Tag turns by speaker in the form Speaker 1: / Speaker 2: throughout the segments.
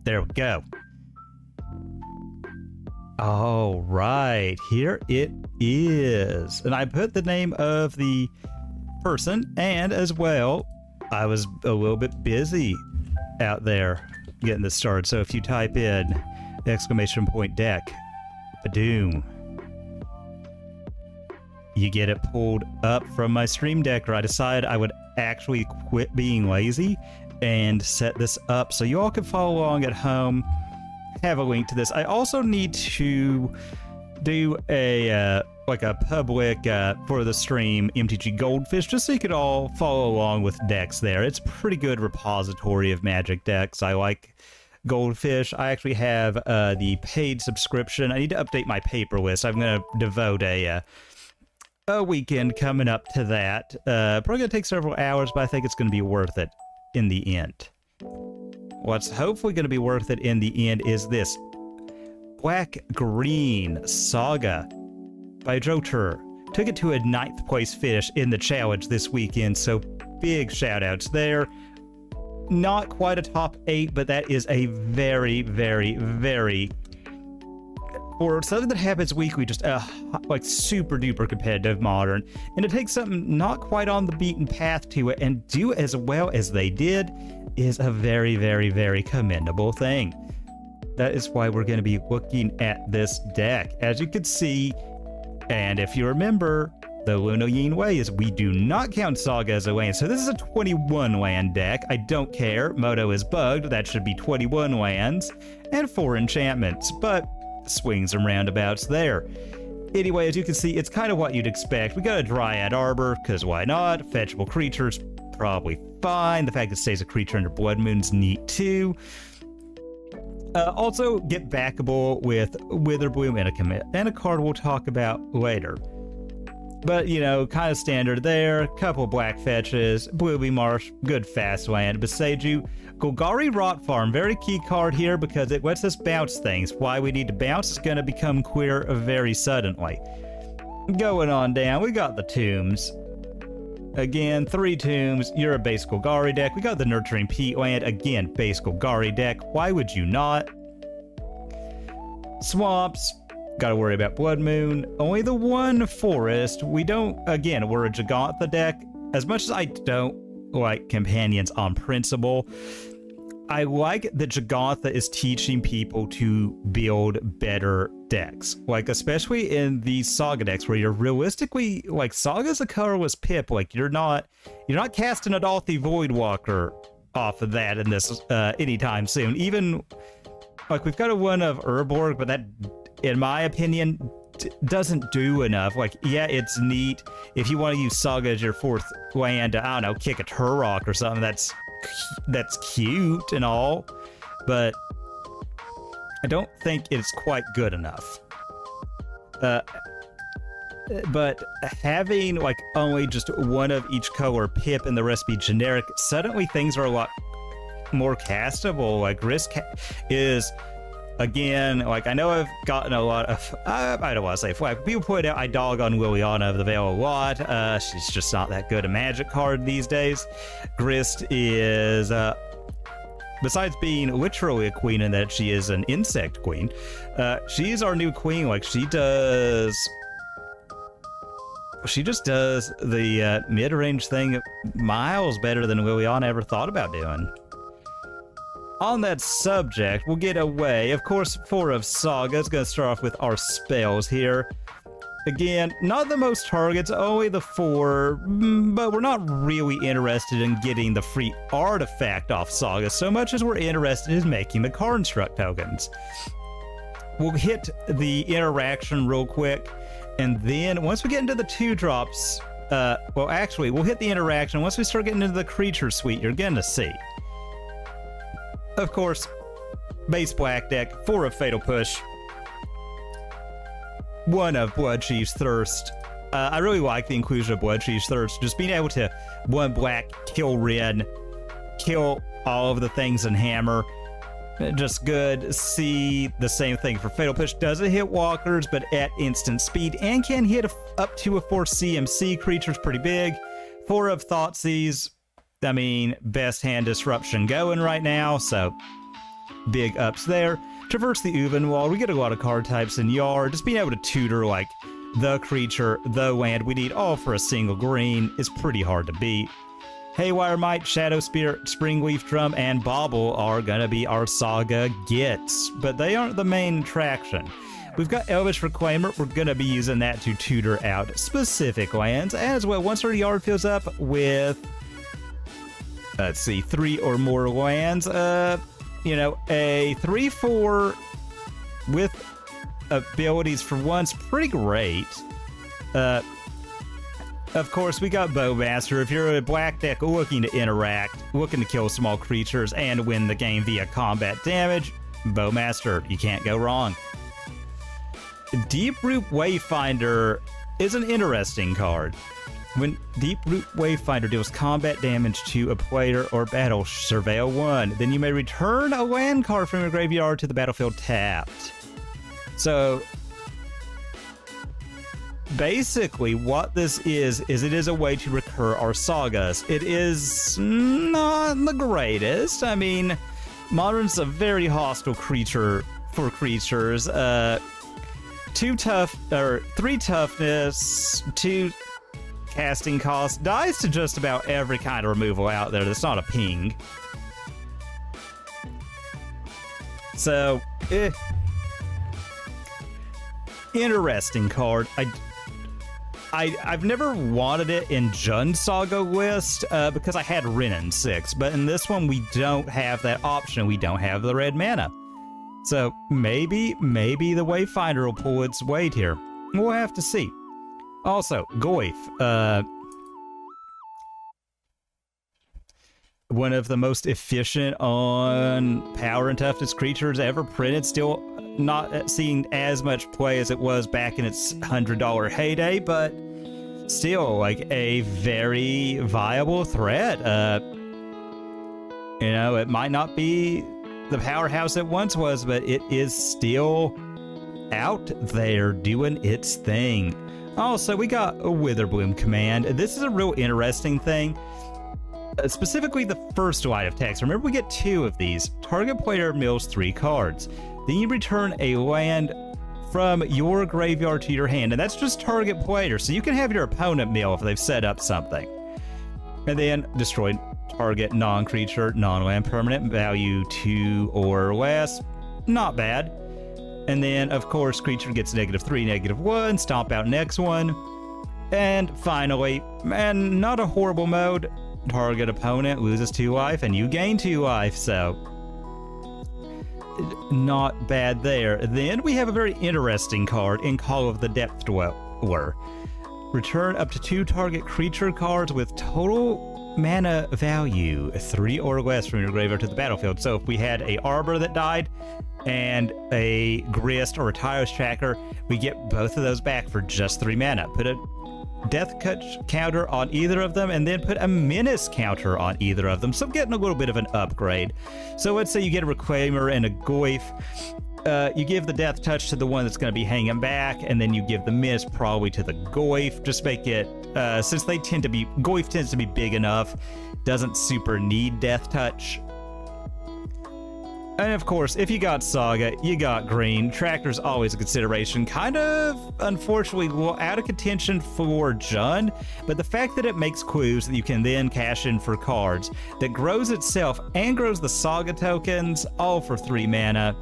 Speaker 1: There we go. All right, here it is. And I put the name of the person, and as well, I was a little bit busy out there getting this started. So if you type in !deck, Badoom, you get it pulled up from my Stream Deck, or I decided I would actually quit being lazy and set this up so you all can follow along at home. Have a link to this. I also need to do a like a public for the stream MTG Goldfish, just so you could all follow along with decks there. It's a pretty good repository of Magic decks. I like Goldfish. I actually have the paid subscription. I need to update my paper list. I'm going to devote a weekend coming up to that. Probably going to take several hours, but I think it's going to be worth it in the end. What's hopefully going to be worth it in the end is this Black-Green Saga by Jotur. Took it to a 9th place finish in the challenge this weekend, so big shout outs there. Not quite a top 8, but that is a very, very, very, for something that happens weekly, just like super duper competitive modern. And to take something not quite on the beaten path to it and do as well as they did is a very, very, very commendable thing. That is why we're going to be looking at this deck. As you can see, and if you remember, the Luno Yin way is we do not count Saga as a land, so this is a 21 land deck. I don't care. Moto is bugged. That should be 21 lands and 4 enchantments, but swings and roundabouts there. Anyway, as you can see, it's kind of what you'd expect. We got a Dryad Arbor, because why not? Fetchable creatures, probably fine. The fact it stays a creature under Blood Moon's neat too. Also, get backable with Witherbloom and a card we'll talk about later. But, you know, kind of standard there. Couple black fetches. Blooming Marsh, good fast land. Boseiju. Golgari Rot Farm, very key card here because it lets us bounce things. Why we need to bounce is going to become clear very suddenly. Going on down, we got the tombs. Again, 3 tombs. You're a base Golgari deck. We got the Nurturing Peatland. Again, base Golgari deck. Why would you not? Swamps. Gotta worry about Blood Moon. Only the 1 forest. We don't, again, we're a Yawgmoth deck. As much as I don't like companions on principle, I like that Yawgmoth is teaching people to build better decks. Like, especially in these Saga decks where you're realistically, like, Saga's a colorless pip. Like, you're not casting a Dalthi Voidwalker off of that in this anytime soon. Even, like, we've got a one of Urborg, but that, in my opinion, doesn't do enough. Like, yeah, it's neat if you want to use Saga as your 4th land to, I don't know, kick a Turok or something. That's cute and all, but I don't think it's quite good enough. But having, like, only just 1 of each color pip and the rest be generic, suddenly things are a lot more castable. Like, Grist is, again, like, I know I've gotten a lot of, I don't want to say flack. People point out I dog on Liliana of the Veil a lot. She's just not that good a magic card these days. Grist is, besides being literally a queen in that she is an insect queen, she's our new queen. Like, she just does the mid-range thing miles better than Liliana ever thought about doing. On that subject, we'll get away. Of course, 4 of Saga is going to start off with our spells here. Again, not the most targets, only the 4, but we're not really interested in getting the free artifact off Saga so much as we're interested in making the Construct tokens. We'll hit the interaction real quick, and then once we get into the 2-drops, well, actually, we'll hit the interaction. Once we start getting into the creature suite, you're going to see. Of course, base black deck, 4 of Fatal Push, 1 of Bloodchief's Thirst. I really like the inclusion of Bloodchief's Thirst. Just being able to 1 black, kill red, kill all of the things and hammer. Just good. See the same thing for Fatal Push. Doesn't hit walkers, but at instant speed, and can hit up to a 4 CMC creatures, pretty big. 4 of Thoughtseize. I mean, best hand disruption going right now, so big ups there. Traverse the Ulvenwald. We get a lot of card types in Yard. Just being able to tutor like the creature, the land we need all for a single green is pretty hard to beat. Haywire Mite, Shadowspear, Springleaf Drum, and Bauble are gonna be our Saga gets, but they aren't the main attraction. We've got Elvish Reclaimer. We're gonna be using that to tutor out specific lands as well. Once our yard fills up with, let's see, 3 or more lands, you know, a 3/4 with abilities for once, pretty great. Of course, we got Bowmaster. If you're a black deck looking to interact, looking to kill small creatures and win the game via combat damage, Bowmaster, you can't go wrong. Deeproot Wayfinder is an interesting card. When Deeproot Wayfinder deals combat damage to a player or battle, surveil 1. Then you may return a land card from your graveyard to the battlefield tapped. So basically what this is it is a way to recur our sagas. It is not the greatest. I mean, Modern's a very hostile creature for creatures. 3 toughness, 2 casting cost, dies to just about every kind of removal out there that's not a ping. So, interesting card. I've never wanted it in Jund Saga list because I had Rin in 6, but in this one we don't have that option. We don't have the red mana. So maybe the Wayfinder will pull its weight here. We'll have to see. Also, Goyf, one of the most efficient on power and toughness creatures ever printed, still not seeing as much play as it was back in its $100 heyday, but still like a very viable threat. You know, it might not be the powerhouse it once was, but it is still out there doing its thing. Also, we got a Witherbloom Command. This is a real interesting thing. Specifically the first line of text. Remember, we get 2 of these. Target player mills 3 cards. Then you return a land from your graveyard to your hand, and that's just target player, so you can have your opponent mill if they've set up something. And then destroy target non-creature, non-land permanent, value 2 or less. Not bad. And then, of course, creature gets -3, -1, stomp out next one. And finally, and not a horrible mode, target opponent loses 2 life and you gain 2 life, so not bad there. Then we have a very interesting card in Call of the Depth Dweller. Return up to 2 target creature cards with total mana value 3 or less from your graveyard to the battlefield. So if we had a Arbor that died and a Grist or a Tireless Tracker, we get both of those back for just 3 mana. Put a Death Touch counter on either of them, and then put a Menace counter on either of them, so getting a little bit of an upgrade. So let's say you get a Reclaimer and a Goyf. You give the Death Touch to the one that's going to be hanging back, and then you give the Menace probably to the Goyf. Just make it, since they tend to be, Goyf tends to be big enough, doesn't super need Death Touch. And of course, if you got Saga, you got green. Tracker's always a consideration. Kind of, unfortunately, out of contention for Jund, but the fact that it makes clues that you can then cash in for cards, that grows itself and grows the Saga tokens, all for 3 mana.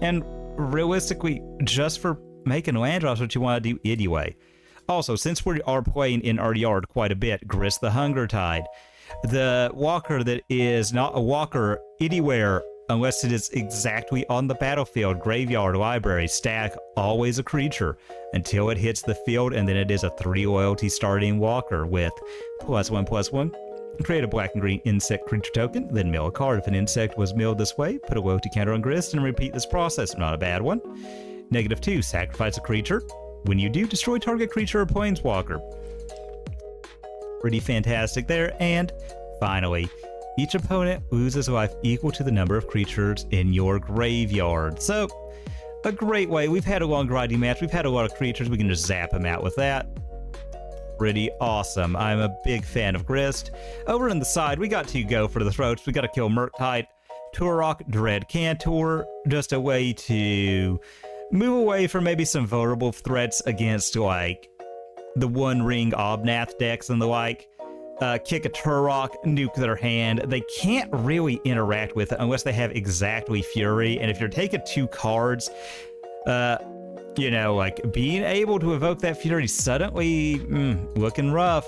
Speaker 1: And realistically, just for making land drops what you want to do anyway. Also, since we are playing in our yard quite a bit, Grist the Hunger Tide. The walker that is not a walker anywhere unless it is exactly on the battlefield, graveyard, library, stack, always a creature until it hits the field, and then it is a 3 loyalty starting walker with +1/+1. Create a black and green insect creature token, then mill a card. If an insect was milled this way, put a loyalty counter on Grist and repeat this process. Not a bad one. -2, sacrifice a creature. When you do, destroy target creature or planeswalker. Pretty fantastic there. And finally, each opponent loses life equal to the number of creatures in your graveyard. So, a great way. We've had a long grinding match. We've had a lot of creatures. We can just zap them out with that. Pretty awesome. I'm a big fan of Grist. Over on the side, we got to go for the throats. We got to kill Murktide, Turok, Dread Cantor, just a way to move away from maybe some vulnerable threats against, like, the One Ring Obnath decks and the like. Kick a Turok, nuke their hand. They can't really interact with it unless they have exactly Fury, and if you're taking 2 cards, you know, like, being able to evoke that Fury suddenly, looking rough.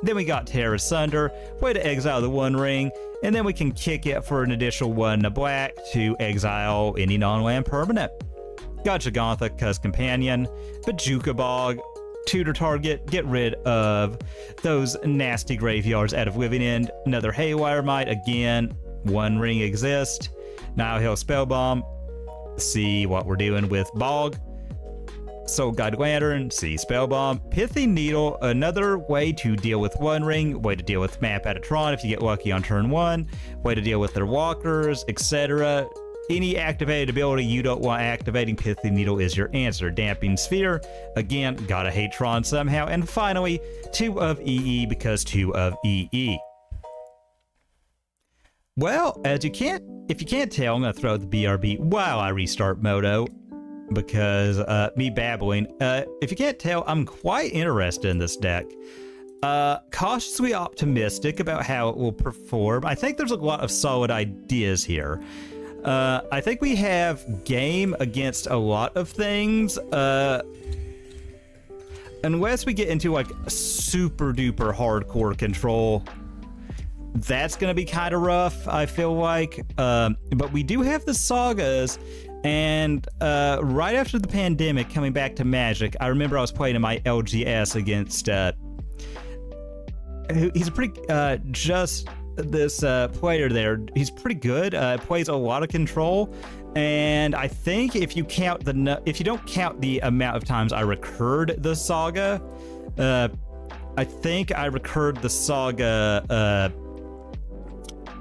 Speaker 1: Then we got Terra Sunder, way to exile the One Ring, and then we can kick it for an additional 1 black to exile any non-land permanent. Got Yawgmoth, Cuz Companion, Bojuka Bog, tutor target, get rid of those nasty graveyards out of Living End. Another Haywire Mite, again, One Ring exists. Now he'll Spellbomb, see what we're doing with Bog. Soul Guide Lantern, see Spellbomb. Pithy Needle, another way to deal with One Ring, way to deal with Map at a Tron if you get lucky on turn 1, way to deal with their walkers, etc. Any activated ability you don't want activating, Pithy Needle is your answer. Damping Sphere, again, gotta hate Tron somehow. And finally, 2 of EE because 2 of EE. Well, if you can't tell, I'm gonna throw the BRB while I restart Moto, because me babbling. If you can't tell, I'm quite interested in this deck. Cautiously optimistic about how it will perform. I think there's a lot of solid ideas here. I think we have game against a lot of things. Unless we get into, like, super duper hardcore control, that's gonna be kind of rough, I feel like. But we do have the Sagas, and right after the pandemic, coming back to Magic, I remember I was playing in my LGS against he's a pretty just this player there. He's pretty good, plays a lot of control, and I think if you count if you don't count the amount of times I recurred the Saga, I think I recurred the Saga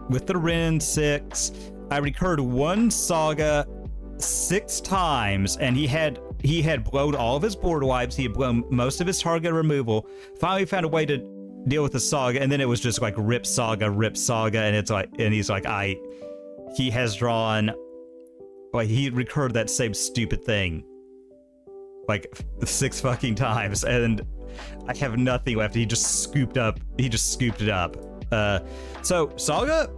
Speaker 1: with the Ren 6. I recurred 1 Saga 6 times, and he had blown all of his board wipes. He had blown most of his target removal. Finally found a way to deal with the Saga, and then it was just like rip Saga, and it's like, and he's like, he has drawn, like, he recurred that same stupid thing like 6 fucking times, and I have nothing left. He just scooped it up. So Saga,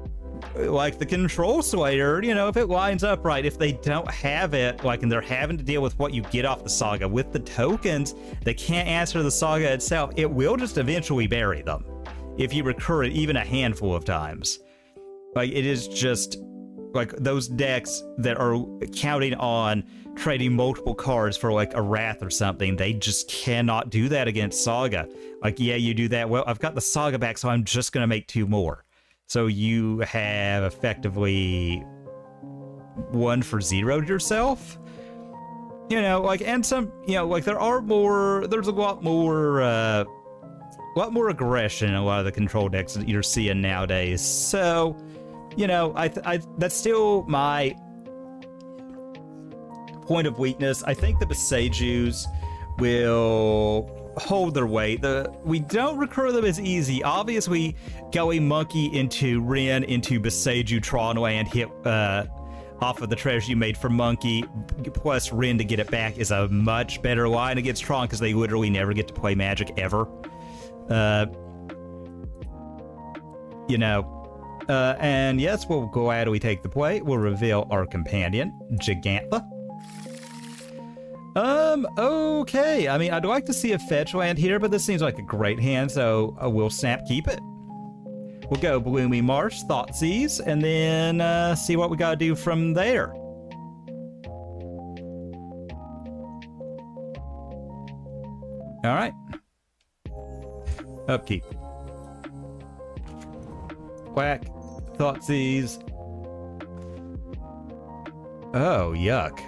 Speaker 1: like the Control Slayer, you know, if it lines up right, if they don't have it, like, and they're having to deal with what you get off the Saga with the tokens, they can't answer the Saga itself, it will just eventually bury them if you recur it even a handful of times. Like, it is just, like, those decks that are counting on trading multiple cards for, like, a Wrath or something, they just cannot do that against Saga. Like, yeah, you do that, well, I've got the Saga back, so I'm just gonna make 2 more. So you have effectively 1 for 0'd yourself. You know, like, and some, you know, like, there's a lot more aggression in a lot of the control decks that you're seeing nowadays. So, you know, that's still my point of weakness. I think the Boseijus will hold their weight. We don't recur them as easy. Obviously, going Monkey into Ren into Boseiju Tron land, hit off of the treasure you made for Monkey, plus Ren to get it back, is a much better line against Tron, because they literally never get to play Magic ever. You know, and yes, we'll go out and we take the play. We'll reveal our companion, Gigantha. Okay. I mean, I'd like to see a fetch land here, but this seems like a great hand, so we'll snap keep it. We'll go Blooming Marsh, Thoughtseize, and then see what we gotta do from there. All right. Upkeep. Whack. Thoughtseize. Oh, yuck.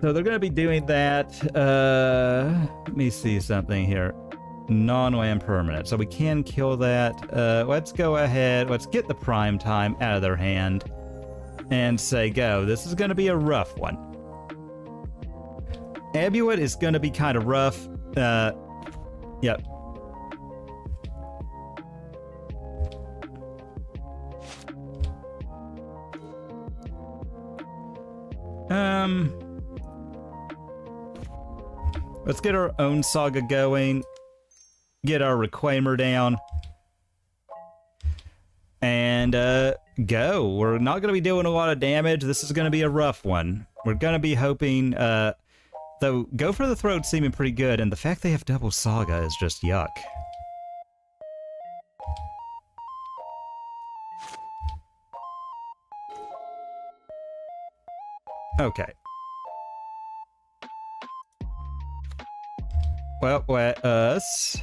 Speaker 1: So they're going to be doing that. Let me see something here. Non-land permanent. So we can kill that. Let's go ahead. Let's get the prime time out of their hand and say go. This is going to be a rough one. Amulet is going to be kind of rough. Yep. Let's get our own saga going. Get our Reclaimer down. And, go. We're not going to be doing a lot of damage. This is going to be a rough one. We're going to be hoping, though, Go for the Throat seeming pretty good, and the fact they have double saga is just yuck. Okay. Well, let us...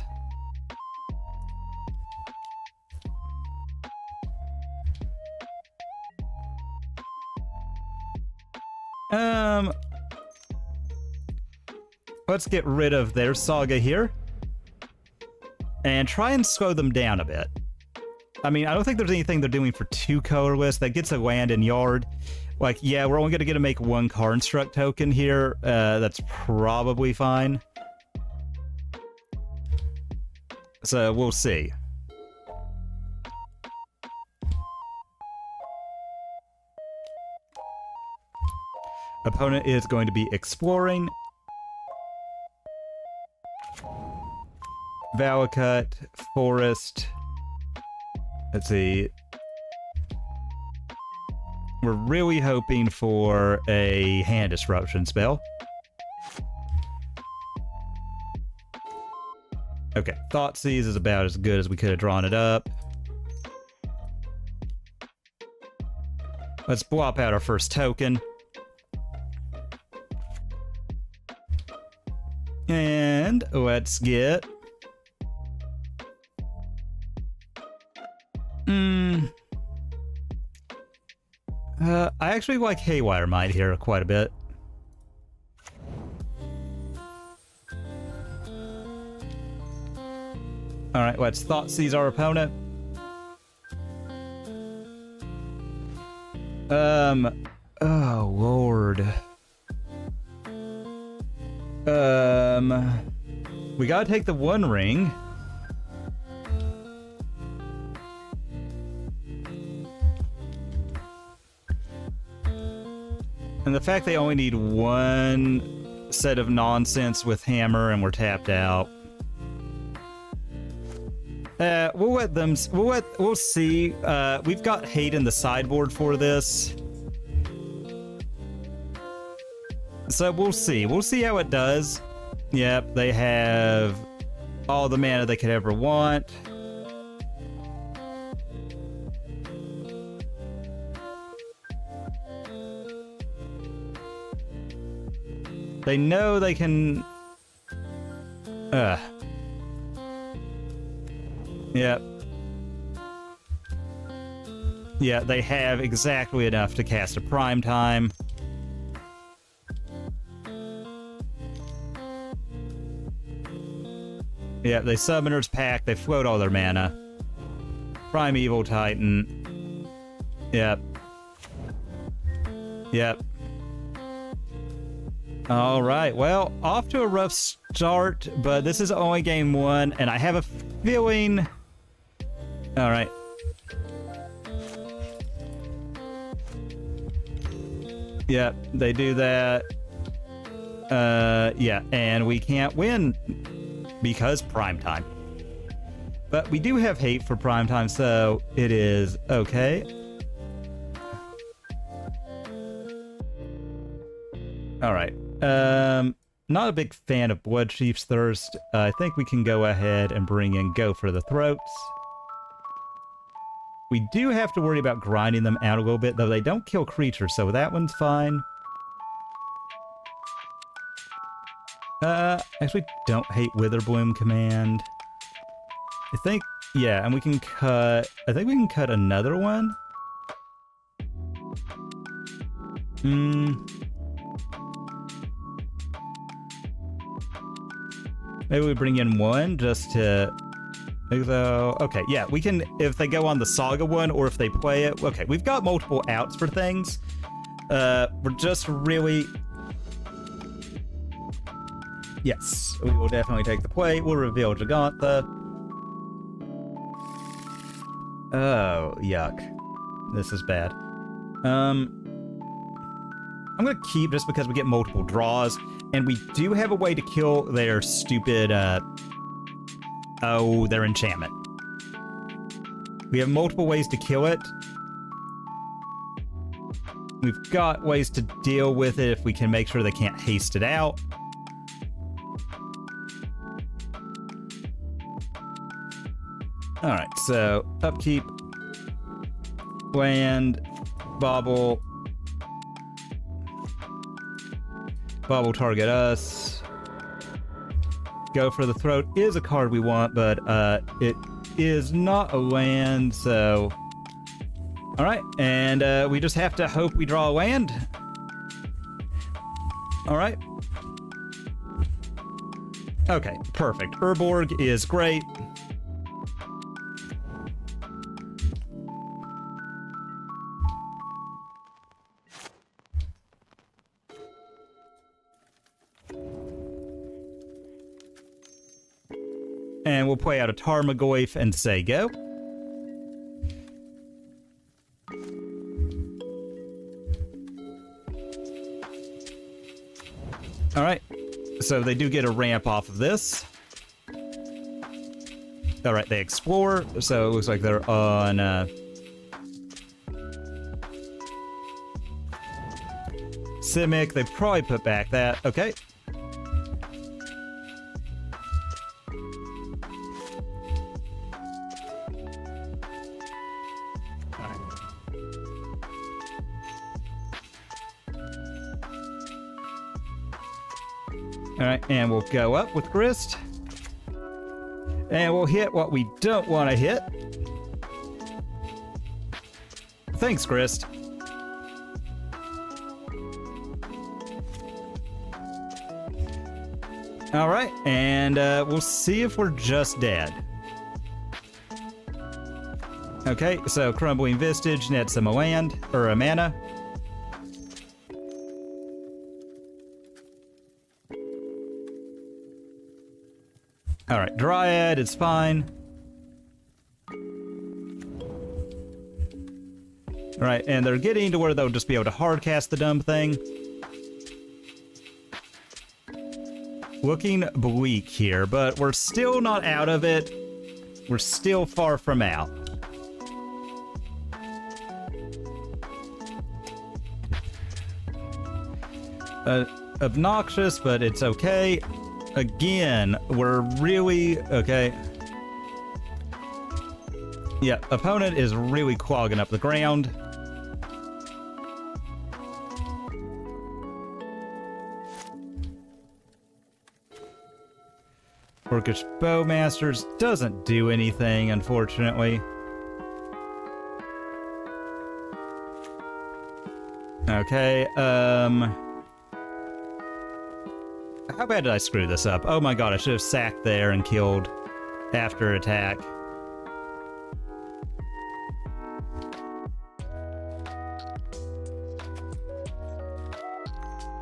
Speaker 1: Let's get rid of their saga here. And try and slow them down a bit. I mean, I don't think there's anything they're doing for 2 colorless. That gets a land and yard. Like, yeah, we're only going to get to make 1 Construct token here. That's probably fine. So, we'll see. Opponent is going to be exploring. Valakut, Forest. Let's see. We're really hoping for a hand disruption spell. Okay, Thoughtseize is about as good as we could have drawn it up. Let's blop out our first token. And let's get... I actually like Haywire Mite here quite a bit. Alright, let's Thoughtseize our opponent. Oh, Lord. We gotta take the One Ring. And the fact they only need 1 set of nonsense with Hammer and we're tapped out. We'll let them... We'll see. We've got Hate in the sideboard for this. So we'll see. We'll see how it does. Yep, they have all the mana they could ever want. They know they can... Yep. Yeah, they have exactly enough to cast a Prime Time. Yeah, they Summoner's Pact, they float all their mana. Primeval Titan. Yep. Yep. Alright, well, off to a rough start, but this is only game 1, and I have a feeling... Alright. Yep, they do that. Yeah, and we can't win because Prime Time. But we do have Hate for Prime Time, so it is okay. Alright. Not a big fan of Bloodchief's Thirst. I think we can go ahead and bring in Go for the Throats. We do have to worry about grinding them out a little bit, though they don't kill creatures, so that one's fine. Actually don't hate Witherbloom Command. I think, yeah, and we can cut... I think we can cut another one. Maybe we bring in 1 just to... Though, okay, yeah, we can, if they go on the Saga one, or if they play it, okay, we've got multiple outs for things. We're just really... Yes, we will definitely take the play. We'll reveal Yawgmoth. Oh, yuck. This is bad. I'm going to keep just because we get multiple draws. And we do have a way to kill their stupid, their enchantment. We have multiple ways to kill it. We've got ways to deal with it if we can make sure they can't haste it out. Alright, so upkeep, land, Bauble. Bauble target us. Go for the Throat is a card we want, but it is not a land, so... Alright, and we just have to hope we draw a land. Alright. Okay, perfect. Urborg is great. And we'll play out a Tarmogoyf and say go. Alright, so they do get a ramp off of this. Alright, they explore, so it looks like they're on... Simic, they probably put back that. Okay. Alright, and we'll go up with Grist. And we'll hit what we don't want to hit. Thanks, Grist. Alright, and we'll see if we're just dead. Okay, so Crumbling Vistage nets them a land, or a mana. Alright, Dryad, it's fine. Alright, and they're getting to where they'll just be able to hardcast the dumb thing. Looking bleak here, but we're still not out of it. We're still far from out. Obnoxious, but it's okay. Again, we're really... Okay. Yeah, opponent is really clogging up the ground. Orcish Bowmasters doesn't do anything, unfortunately. Okay, how bad did I screw this up? Oh my god, I should have sacked there and killed after attack.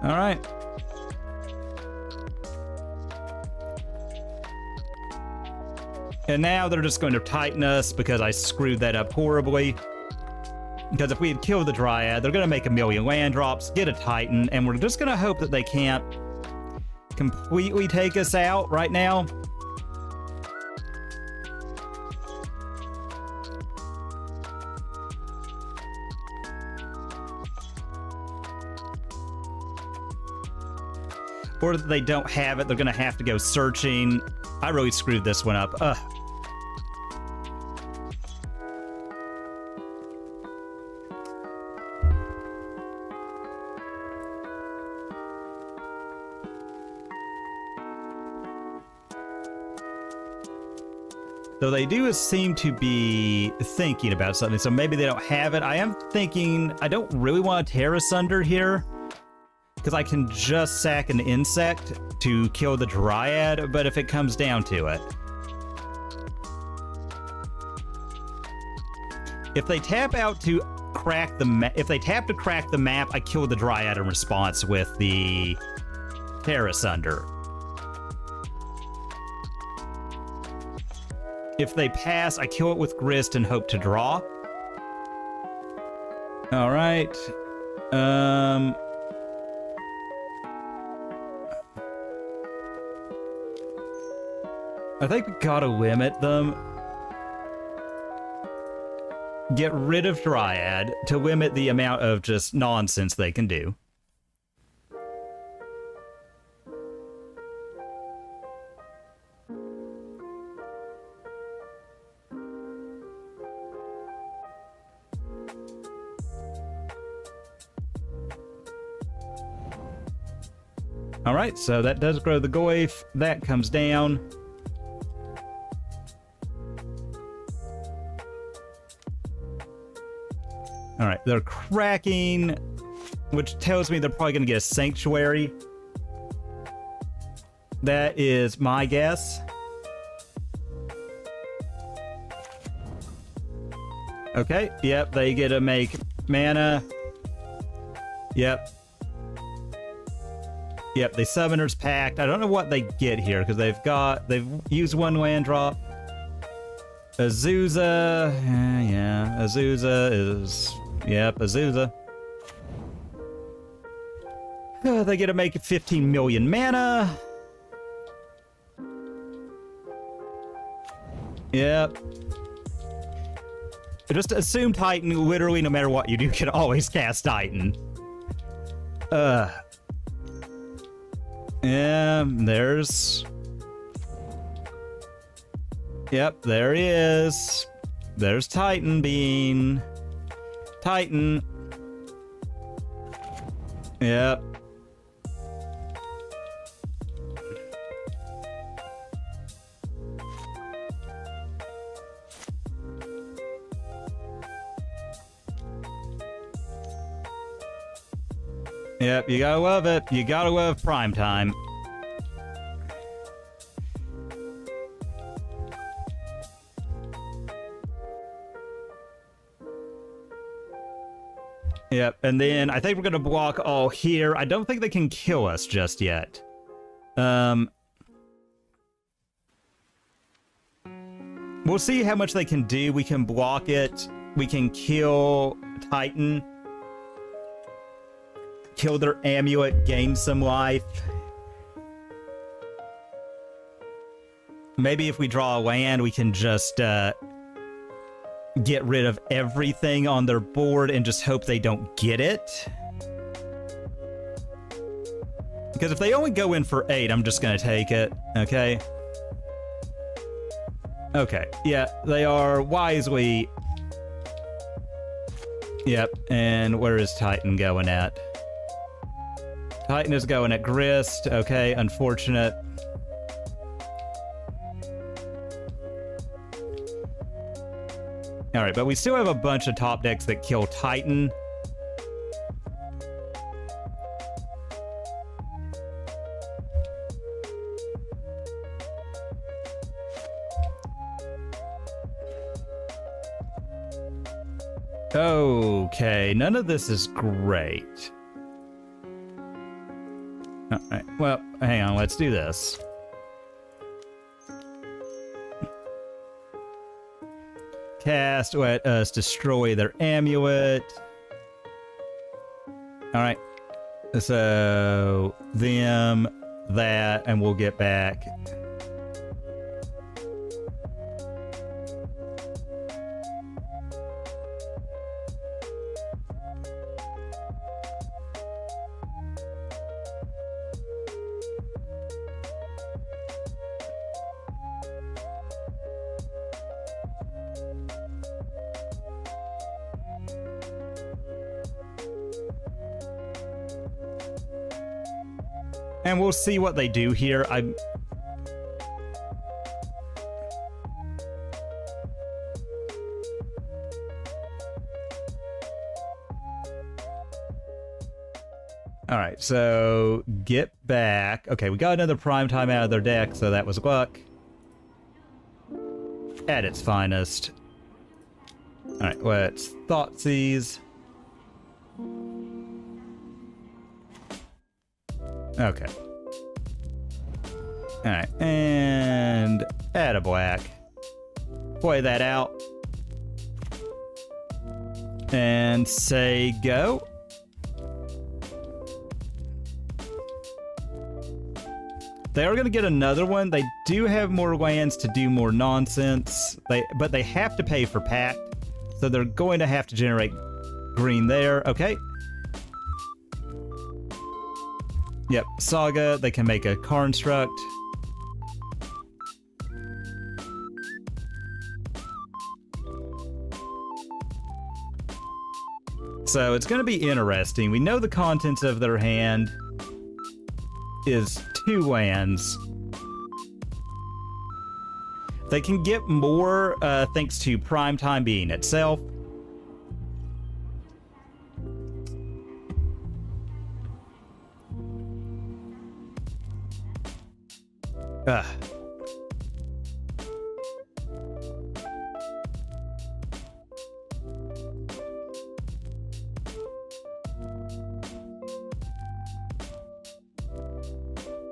Speaker 1: Alright. And now they're just going to Titan us because I screwed that up horribly. Because if we had killed the Dryad, they're going to make a million land drops, get a Titan, and we're just going to hope that they can't completely take us out right now. Or that they don't have it, they're going to have to go searching. I really screwed this one up. Ugh. Though they do seem to be thinking about something, so maybe they don't have it. I am thinking I don't really want to tear asunder here, because I can just sack an insect to kill the Dryad, but if it comes down to it. If they tap out to crack the map, if they tap to crack the map, I kill the Dryad in response with the tear asunder. If they pass, I kill it with Grist and hope to draw. Alright. I think we gotta limit them. Get rid of Dryad to limit the amount of just nonsense they can do. Alright, so that does grow the Goyf. That comes down. Alright, they're cracking, which tells me they're probably going to get a Sanctuary. That is my guess. Okay, yep, they get to make mana. Yep. Yep, the Summoner's Pact. I don't know what they get here, because they've used one land drop. Azusa, yeah, Azusa is, yep, Azusa. They get to make 15 million mana. Yep. Just assume Titan, literally no matter what you do, you can always cast Titan. Yeah, there's... Yep, there he is. There's Titan Bean. Titan. Yep. Yep, you gotta love it. You gotta love prime time. Yep, and then I think we're gonna block all here. I don't think they can kill us just yet. We'll see how much they can do. We can block it. We can kill Titan. Kill their amulet, gain some life. Maybe if we draw a land, we can just get rid of everything on their board and just hope they don't get it. Because if they only go in for 8, I'm just going to take it, okay? Okay, yeah, they are wisely... Yep, and where is Titan going at? Titan is going at Grist. Okay, unfortunate. Alright, but we still have a bunch of top decks that kill Titan. Okay, none of this is great. Alright, well, hang on, let's do this. Cast, let us destroy their amulet. Alright, so them, that, and we'll get back. And we'll see what they do here. Alright, so get back. Okay, we got another prime time out of their deck, so that was luck. At its finest. Alright, let's Thoughtseize. Okay. Alright, and add a black. Play that out. And say go. They are going to get another one. They do have more lands to do more nonsense, but they have to pay for Pact, so they're going to have to generate green there. Okay. Yep, Saga, they can make a Construct. So it's going to be interesting. We know the contents of their hand is 2 lands. They can get more thanks to Primetime being itself.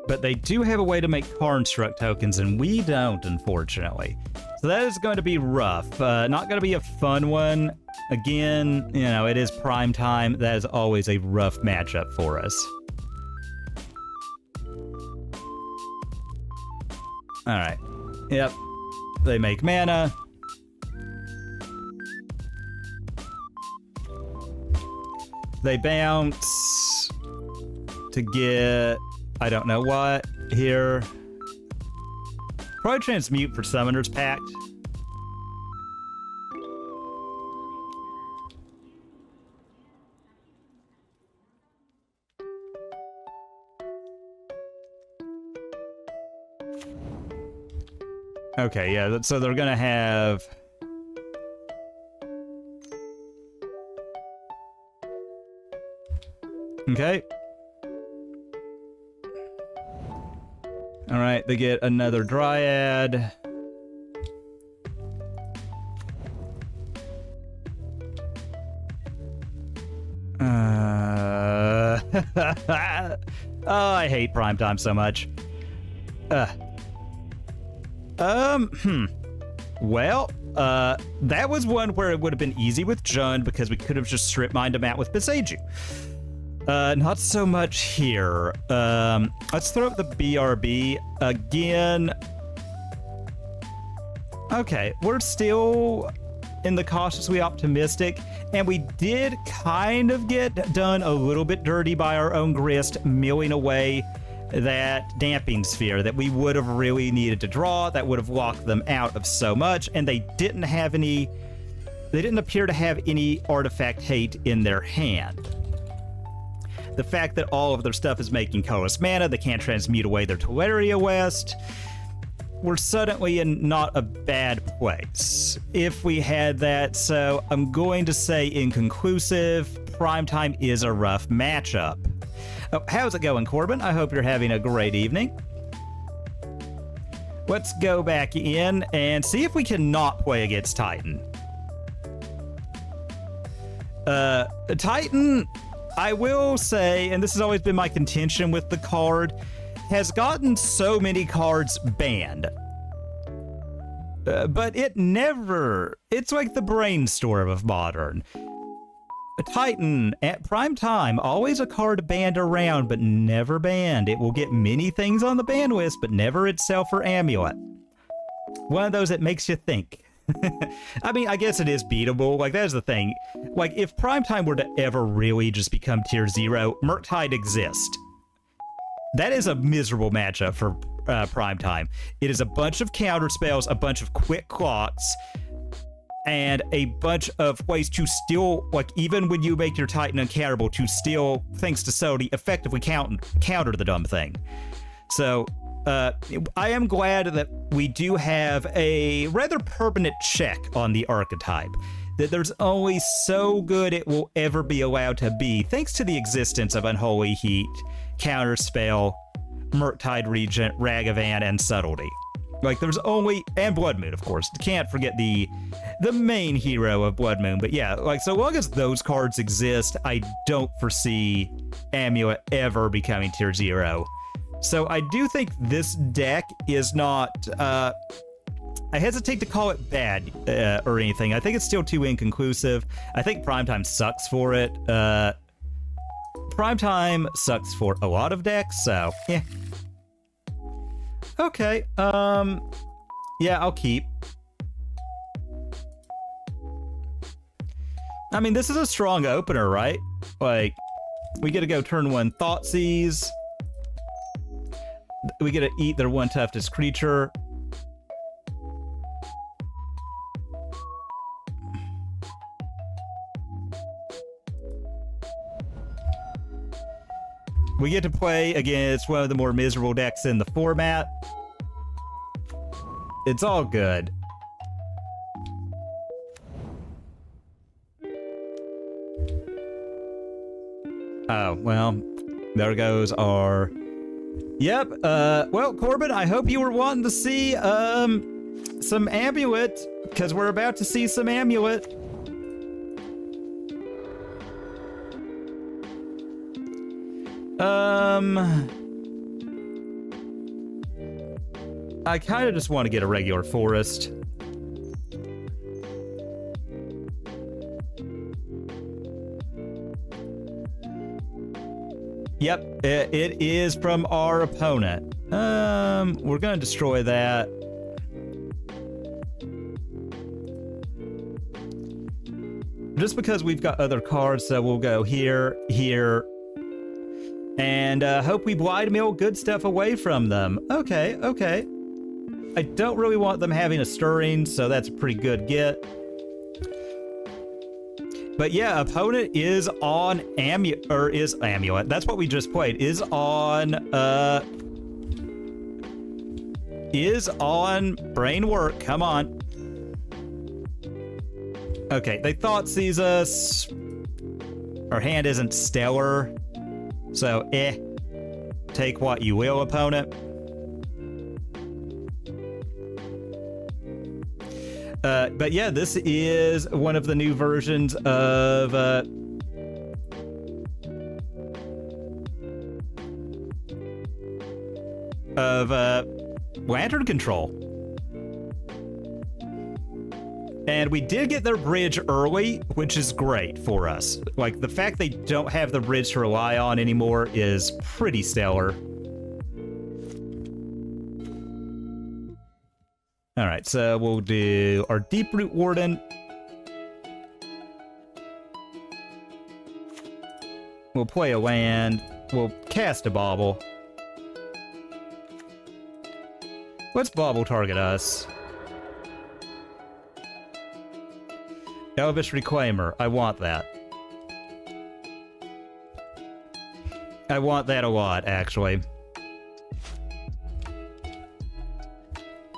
Speaker 1: But they do have a way to make Construct tokens, and we don't, unfortunately. So that is going to be rough. Not going to be a fun one. Again, you know, it is prime time. That is always a rough matchup for us. Alright. Yep. They make mana. They bounce to get... I don't know what here. Probably transmute for Summoner's Pact. Okay, yeah, so they're gonna have... Okay. Alright, they get another Dryad. Oh, I hate primetime so much. Well, that was one where it would have been easy with Jund because we could have just strip mined him out with Boseiju. Not so much here. Let's throw up the BRB again. Okay, we're still in the cautiously optimistic, and we did kind of get done a little bit dirty by our own Grist, milling away that damping sphere that we would have really needed to draw. That would have locked them out of so much, and they didn't have any... They didn't appear to have any artifact hate in their hand. The fact that all of their stuff is making colorless mana, they can't transmute away their Teleria West. We're suddenly in not a bad place if we had that, so I'm going to say inconclusive. Primetime is a rough matchup. Oh, how's it going, Corbin? I hope you're having a great evening. Let's go back in and see if we can not play against Titan. Titan... I will say, and this has always been my contention with the card, has gotten so many cards banned. But it never... It's like the brainstorm of Modern. Titan, at prime time, always a card banned around, but never banned. It will get many things on the ban list, but never itself or Amulet. One of those that makes you think. I mean, I guess it is beatable. Like, that's the thing. Like, if Primetime were to ever really just become tier 0, Murktide exists. That is a miserable matchup for Primetime. It is a bunch of counter spells, a bunch of quick clocks, and a bunch of ways to still, like, even when you make your Titan uncounterable, to still, thanks to Sodi, effectively counter the dumb thing. So... I am glad that we do have a rather permanent check on the archetype. That there's only so good it will ever be allowed to be, thanks to the existence of Unholy Heat, Counterspell, Murktide Regent, Ragavan, and Subtlety. Like, there's only... And Blood Moon, of course. Can't forget the main hero of Blood Moon. But yeah, like, so long as those cards exist, I don't foresee Amulet ever becoming tier 0. So I do think this deck is not, I hesitate to call it bad or anything. I think it's still too inconclusive. I think Primetime sucks for it. Primetime sucks for a lot of decks, so yeah. Okay, yeah, I'll keep. I mean, this is a strong opener, right? Like, we get to go turn 1 Thoughtseize. We get to eat their 1 toughest creature. We get to play against one of the more miserable decks in the format. It's all good. Oh, well, there goes our... Yep, well, Corbin, I hope you were wanting to see, some Amulet, because we're about to see some Amulet. I kind of just want to get a regular forest. Yep, it is from our opponent. We're gonna destroy that. Just because we've got other cards, so we'll go here, here, and hope we blind mill good stuff away from them. Okay, okay. I don't really want them having a stirring, so that's a pretty good get. But yeah, opponent is on Amulet. That's what we just played. Is on Brainwork. Come on. Okay, they Thoughtseize us. Our hand isn't stellar. So, take what you will, opponent. But yeah, this is one of the new versions of Lantern Control. And we did get their bridge early, which is great for us. Like, the fact they don't have the bridge to rely on anymore is pretty stellar. Alright, so we'll do our Deeproot Warden. We'll play a land. We'll cast a Bauble. Let's Bauble target us. Elvish Reclaimer. I want that. I want that a lot, actually.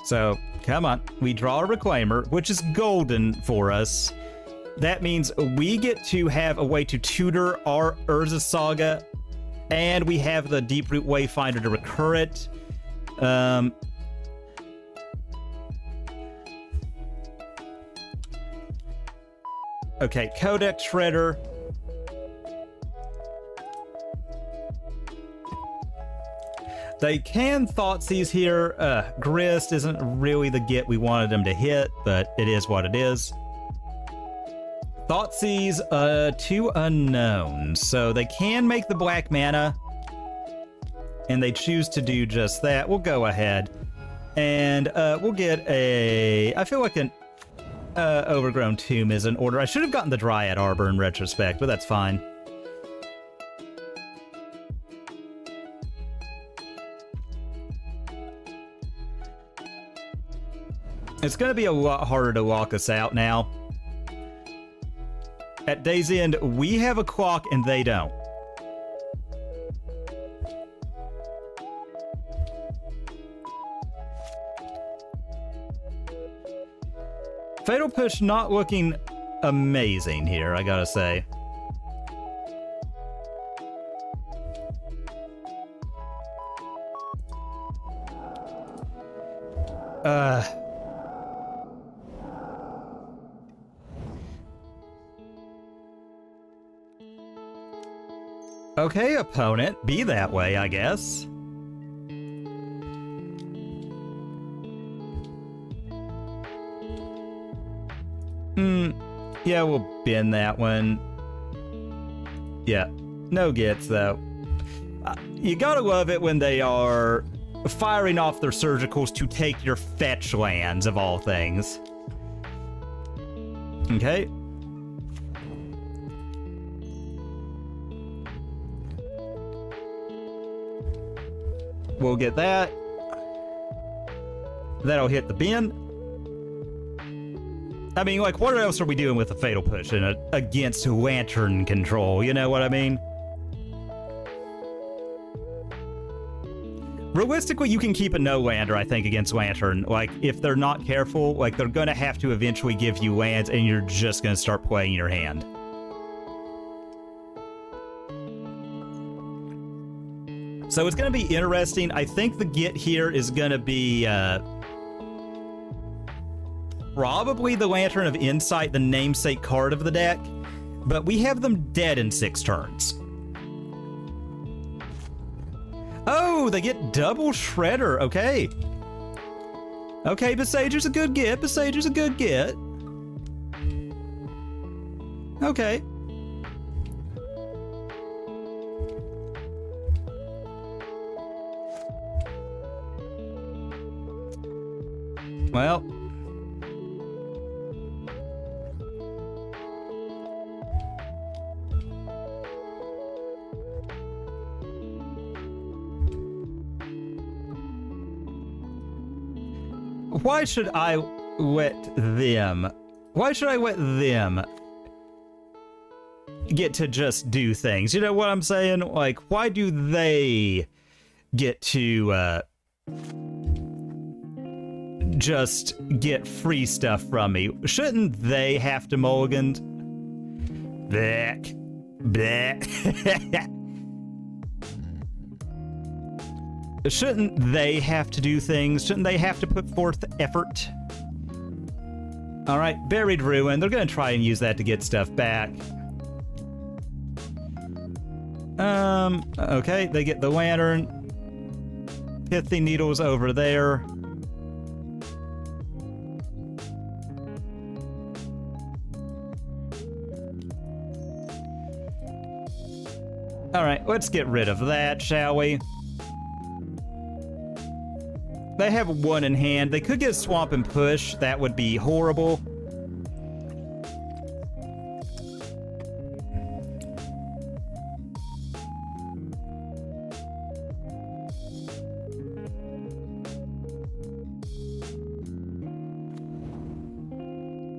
Speaker 1: So, come on. We draw a Reclaimer, which is golden for us. That means we get to have a way to tutor our Urza Saga, and we have the Deeproot Wayfinder to recur it. Okay, Codex Shredder. They can Thoughtseize here. Grist isn't really the get we wanted them to hit, but it is what it is. Thoughtseize, 2 unknowns. So they can make the black mana, and they choose to do just that. We'll go ahead, and we'll get a... I feel like an Overgrown Tomb is in order. I should have gotten the Dryad Arbor in retrospect, but that's fine. It's going to be a lot harder to lock us out now. At day's end, we have a clock and they don't. Fatal Push not looking amazing here, I gotta say. Okay, opponent, be that way, I guess. Yeah, we'll bin that one. Yeah, no gets, though. You gotta love it when they are firing off their surgicals to take your fetch lands, of all things. Okay. We'll get that. That'll hit the bin. I mean, like, what else are we doing with the Fatal Push against Lantern control? You know what I mean? Realistically, you can keep a no-lander, I think, against Lantern. Like, if they're not careful, like, they're going to have to eventually give you lands, and you're just going to start playing your hand. So it's going to be interesting. I think the get here is going to be probably the Lantern of Insight, the namesake card of the deck, but we have them dead in 6 turns. Oh, they get double Shredder. Okay. Okay, Boseiju's a good get. Boseiju's a good get. Okay. Well. Why should I let them? Why should I let them get to just do things? You know what I'm saying? Like, why do they get to just get free stuff from me? Shouldn't they have to mulligan? Blech. Blech. Shouldn't they have to do things? Shouldn't they have to put forth effort? Alright, Buried Ruin. They're going to try and use that to get stuff back. Okay, they get the Lantern. Pithy Needles over there. Alright, let's get rid of that, shall we? They have 1 in hand. They could get Swamp and Push. That would be horrible.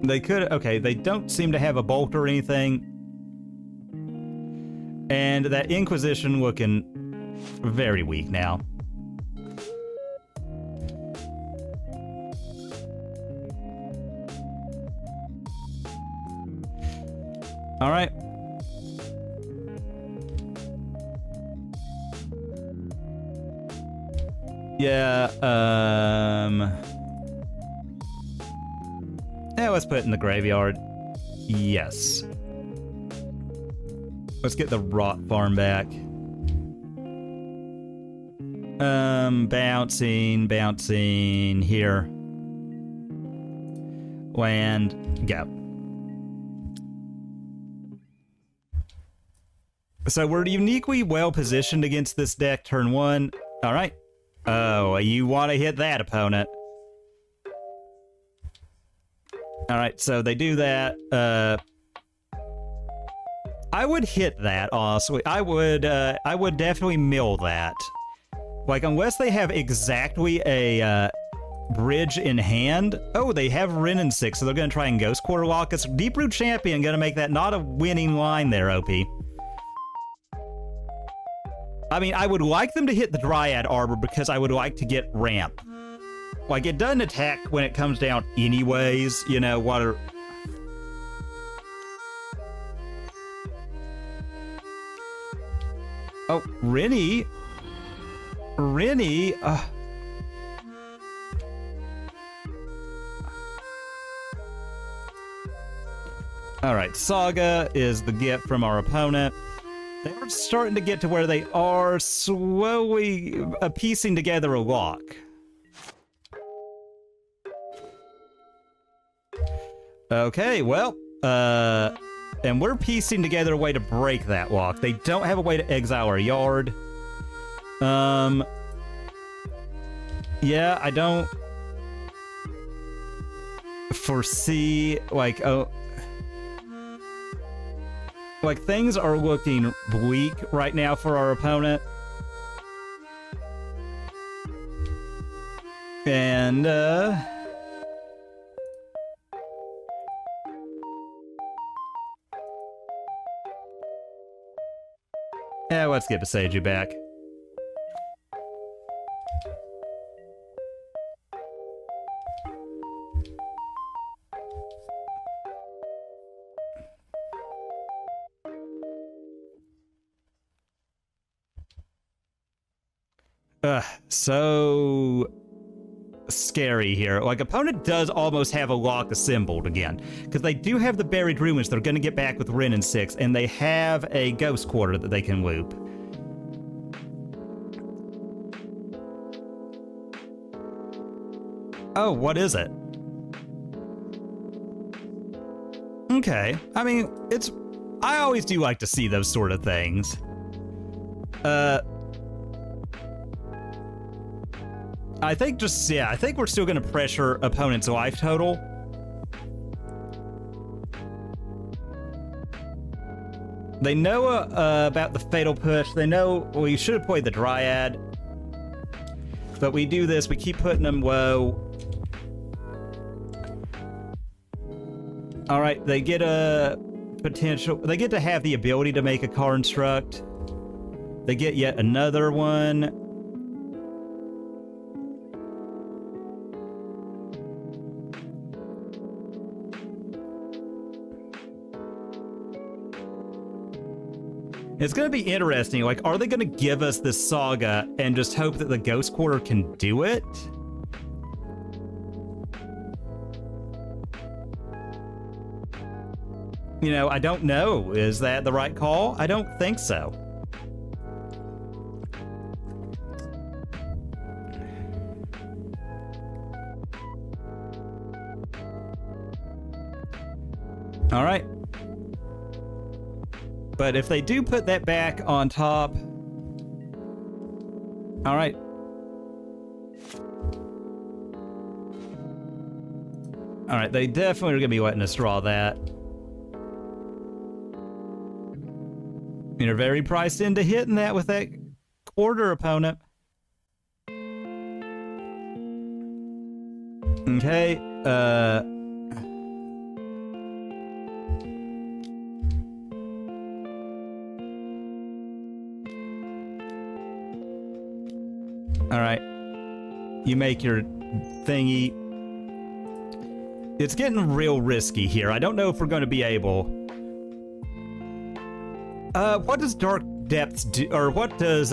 Speaker 1: They could... Okay, they don't seem to have a Bolt or anything. And that Inquisition looking very weak now. All right. Yeah, yeah, let's put it in the graveyard. Yes. Let's get the Rot Farm back. Bouncing here. Land, go. So we're uniquely well positioned against this deck turn 1. All right. Oh, you want to hit that, opponent. All right, so they do that. I would hit that, honestly. I would definitely mill that. Like, unless they have exactly a bridge in hand. Oh, they have Wrenn and 6, so they're going to try and Ghost Quarter lock us. Deeproot Champion going to make that not a winning line there, OP. I mean, I would like them to hit the Dryad Arbor because I would like to get ramp. Like, it doesn't attack when it comes down anyways, you know, water... Oh, Rennie? Rennie? Alright, Saga is the gift from our opponent. They're starting to get to where they are slowly piecing together a lock. Okay, well, and we're piecing together a way to break that lock. They don't have a way to exile our yard. Yeah, I don't foresee, like, like, things are looking bleak right now for our opponent. And, yeah, let's get Boseiju back. So scary here. Like, opponent does almost have a lock assembled again, because they do have the Buried Ruins they're going to get back with Wrenn and 6, and they have a Ghost Quarter that they can loop. Oh, what is it? Okay, I mean, I always do like to see those sort of things. I think I think we're still going to pressure opponent's life total. They know about the Fatal Push. They know we should have played the Dryad. But we do this, we keep putting them low. Alright, they get a potential. They get to have the ability to make a construct. They get yet another one. It's going to be interesting. Like, are they going to give us this Saga and just hope that the Ghost Quarter can do it? You know, I don't know. Is that the right call? I don't think so. All right. But if they do put that back on top... All right. All right, they definitely are going to be letting us draw that. You're very priced into hitting that with that quarter, opponent. Okay, Alright. You make your thingy. It's getting real risky here. I don't know if we're going to be able... what does Dark Depths do? Or what does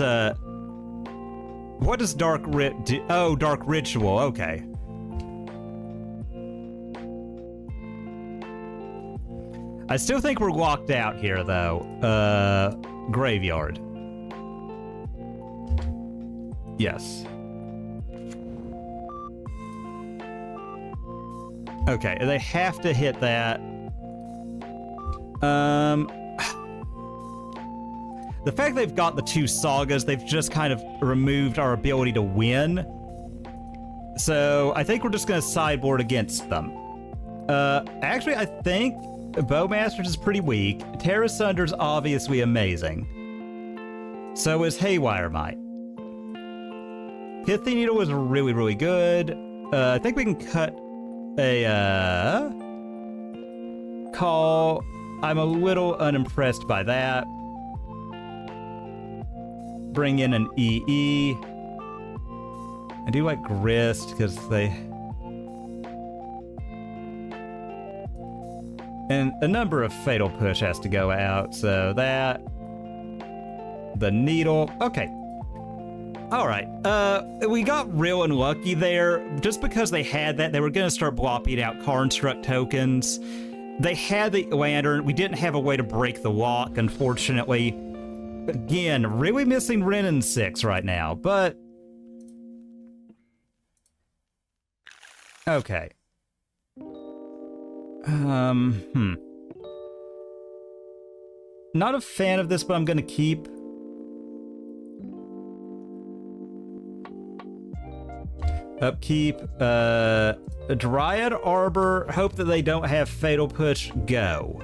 Speaker 1: Dark Rit do? Oh, Dark Ritual. Okay. I still think we're locked out here, though. Graveyard. Yes. Okay, they have to hit that. The fact they've got the two Sagas, they've just kind of removed our ability to win. So I think we're just going to sideboard against them. Actually, I think Bowmasters is pretty weak. Terra Sunder's obviously amazing. So is Haywire Mite. Pithy Needle was really, really good. I think we can cut a call. I'm a little unimpressed by that. Bring in an EE. I do like Grist because they... And a number of Fatal Push has to go out, so that... The Needle. Okay. Alright. We got real unlucky there. Just because they had that, they were going to start blopping out Construct tokens. They had the Lantern. We didn't have a way to break the lock, unfortunately. Again, really missing Wrenn and 6 right now, but... Okay. Not a fan of this, but I'm gonna keep. Upkeep, Dryad Arbor, hope that they don't have Fatal Push, go.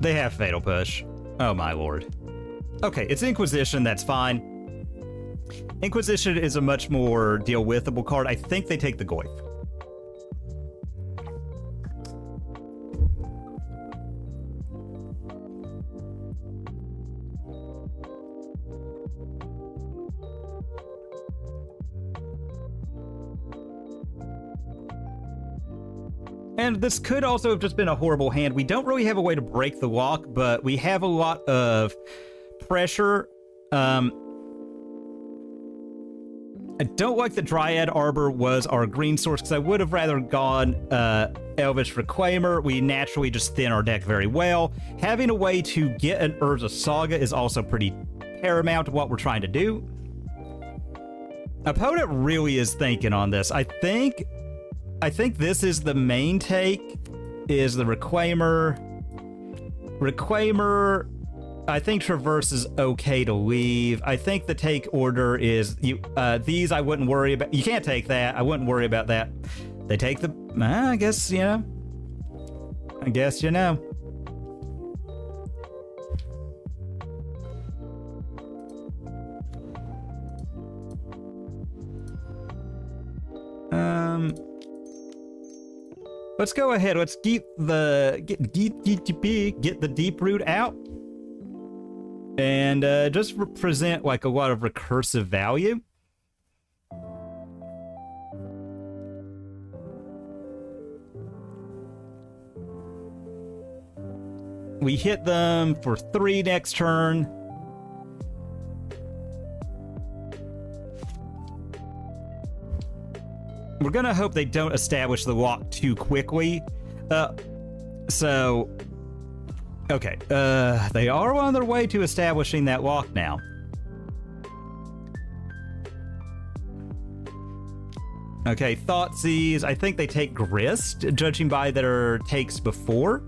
Speaker 1: They have Fatal Push. Oh my lord. Okay, it's Inquisition, that's fine. Inquisition is a much more deal-withable card. I think they take the Goyf. And this could also have just been a horrible hand. We don't really have a way to break the lock, but we have a lot of pressure. I don't like that Dryad Arbor was our green source, because I would have rather gone Elvish Reclaimer. We naturally just thin our deck very well. Having a way to get an Urza Saga is also pretty paramount to what we're trying to do. Opponent really is thinking on this. I think this is the main take, is the Reclaimer. Reclaimer, I think Traverse is okay to leave. I think the take order is, these I wouldn't worry about. You can't take that. I wouldn't worry about that. They take the, I guess, you know. I guess, you know. Let's go ahead. Let's keep the get the Deeproot out, and just represent like a lot of recursive value. We hit them for 3 next turn. We're gonna hope they don't establish the lock too quickly. Okay. They are on their way to establishing that lock now. Okay, Thoughtseize. I think they take Grist, judging by their takes before.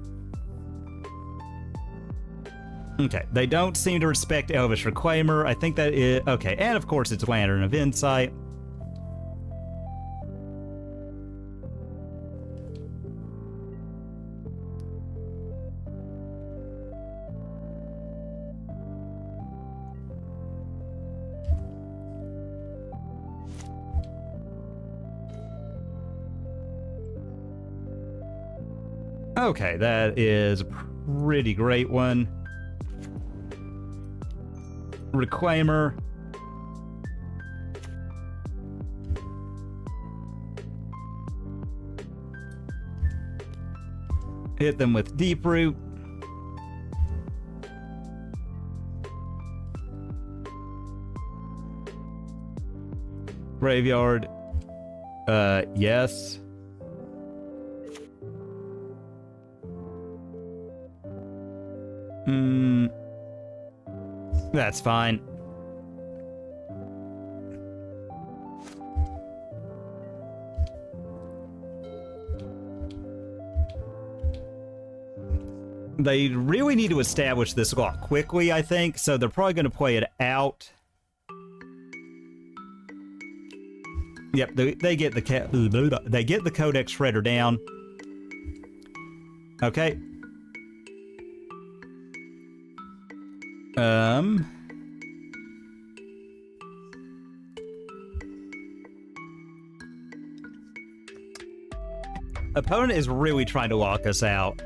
Speaker 1: Okay, they don't seem to respect Elvish Reclaimer. I think that is... Okay, and of course it's Lantern of Insight. Okay, that is a pretty great one. Reclaimer. Hit them with Deeproot. Graveyard. Yes. That's fine. They really need to establish this lock quickly, I think, so they're probably going to play it out. Yep, they get the Codex Shredder down. Okay. Opponent is really trying to lock us out.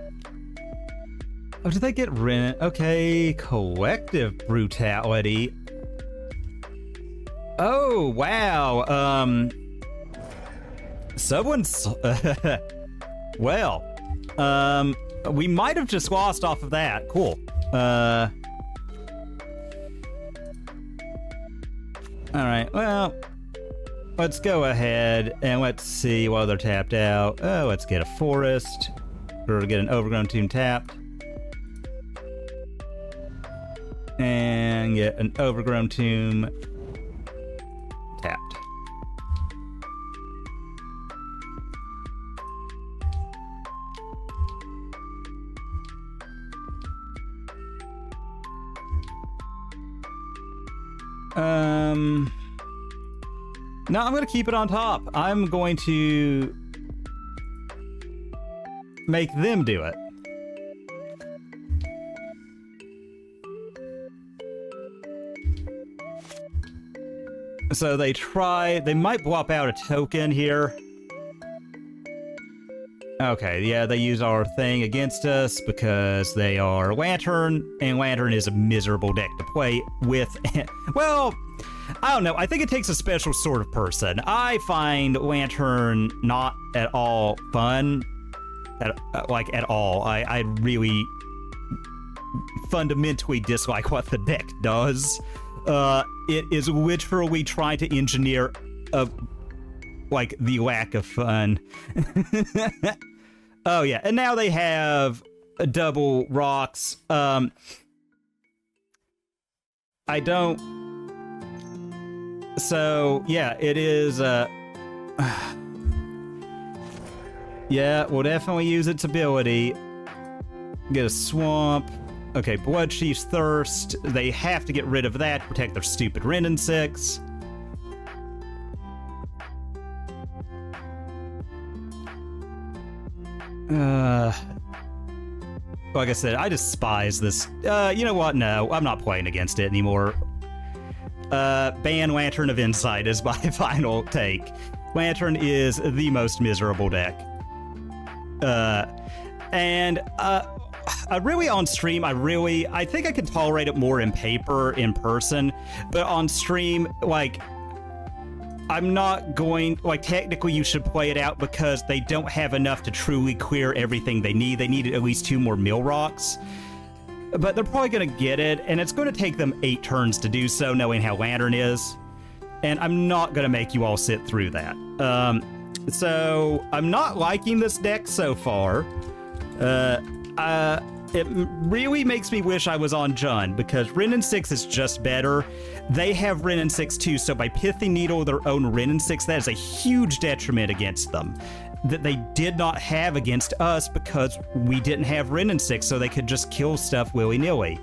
Speaker 1: Oh, did they get Rent? Okay, Collective Brutality. Oh, wow. Someone's... Well, we might have just lost off of that. Cool. Alright, well, let's go ahead and let's see while they're tapped out. Oh, let's get a Forest. We're gonna get an Overgrown Tomb tapped. And get an Overgrown Tomb tapped. No, I'm going to keep it on top. I'm going to make them do it. So they might blop out a token here. Okay, yeah, they use our thing against us because they are Lantern, and Lantern is a miserable deck to play with. Well, I don't know. I think it takes a special sort of person. I find Lantern not at all fun. At all. I really fundamentally dislike what the deck does. It is literally trying to engineer the lack of fun. Oh yeah, and now they have double rocks. I don't. So yeah, it is. Yeah, we'll definitely use its ability. Get a swamp. Okay, Bloodchief's Thirst. They have to get rid of that to protect their stupid Renin 6. Like I said, I despise this. You know what? No, I'm not playing against it anymore. Ban Lantern of Insight is my final take. Lantern is the most miserable deck. Really on stream, I think I can tolerate it more in paper, in person, but on stream, I'm not going, technically you should play it out because they don't have enough to truly clear everything they need. They needed at least 2 more mill rocks, but they're probably going to get it, and it's going to take them 8 turns to do so, knowing how Lantern is, and I'm not going to make you all sit through that. So I'm not liking this deck so far. It really makes me wish I was on Jund, because Renin 6 is just better. They have Renin 6 too, so by Pithing Needle their own Renin 6, that is a huge detriment against them that they did not have against us because we didn't have Renin 6, so they could just kill stuff willy-nilly.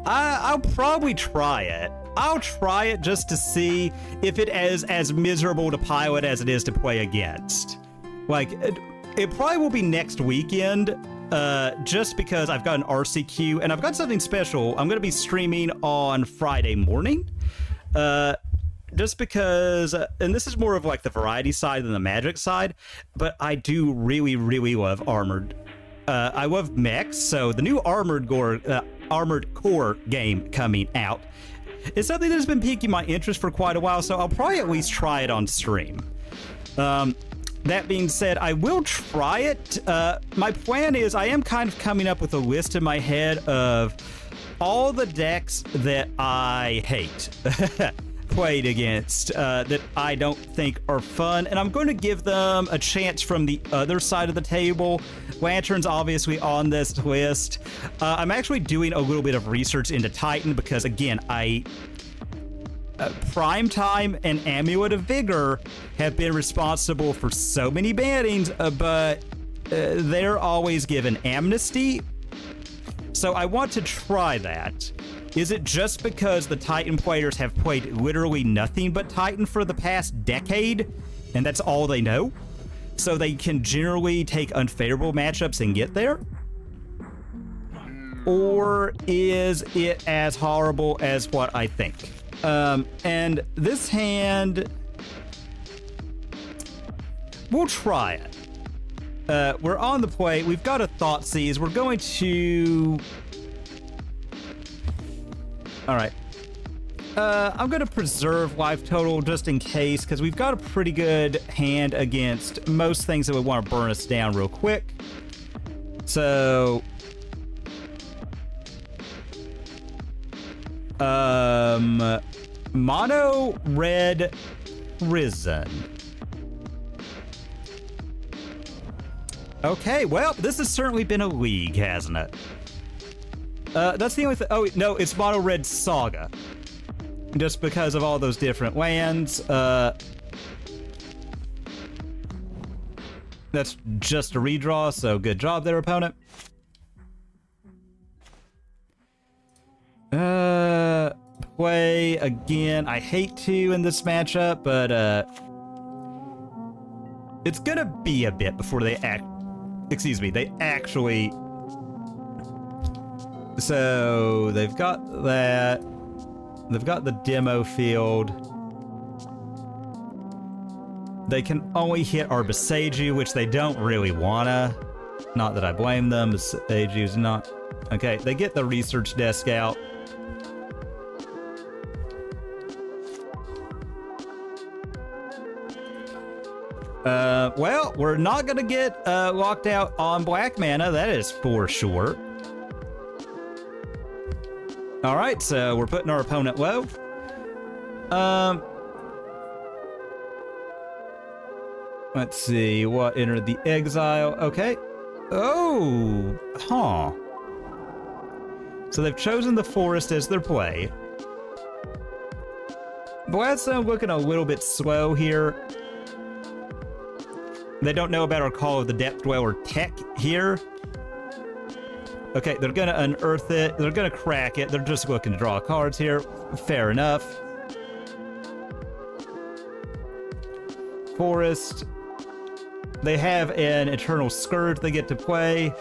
Speaker 1: I'll probably try it. I'll try it just to see if it is as miserable to pilot as it is to play against. It probably will be next weekend, just because I've got an RCQ, and I've got something special. I'm going to be streaming on Friday morning, just because, and this is more of the variety side than the magic side, but I do really, really love Armored. I love mechs, so the new Armored Core game coming out is something that has been piquing my interest for quite a while, so I'll probably at least try it on stream. That being said, I will try it. My plan is I am kind of coming up with a list in my head of all the decks that I hate played against, that I don't think are fun, and I'm going to give them a chance from the other side of the table. Lantern's obviously on this list. I'm actually doing a little bit of research into Titan because, again, Prime Time and Amulet of Vigor have been responsible for so many bannings, but they're always given amnesty. So I want to try that. Is it just because the Titan players have played literally nothing but Titan for the past decade, and that's all they know? So they can generally take unfavorable matchups and get there? Or is it as horrible as what I think? And this hand, we'll try it. We're on the play. We've got a Thoughtseize. We're going to... All right. I'm going to preserve life total just in case, because we've got a pretty good hand against most things that would want to burn us down real quick. So... Mono Red Risen. Okay, well, this has certainly been a league, hasn't it? That's the only thing. Oh, no, it's Mono Red Saga. Just because of all those different lands. That's just a redraw, so good job there, opponent. play again. I hate to in this matchup, but it's gonna be a bit before they actually. So they've got that. They've got the demo field. They can only hit our Boseiju, which they don't really wanna. Not that I blame them. Boseiju's not. Okay, they get the research desk out. Well, we're not gonna get locked out on black mana, that is for sure. Alright, so we're putting our opponent low. Let's see, what entered the exile? Okay. Oh, huh. So they've chosen the forest as their play. Bloodstone looking a little bit slow here. They don't know about our Call of the Depth Dweller tech here. Okay, they're gonna unearth it. They're gonna crack it. They're just looking to draw cards here. Fair enough. Forest. They have an Eternal Scourge they get to play.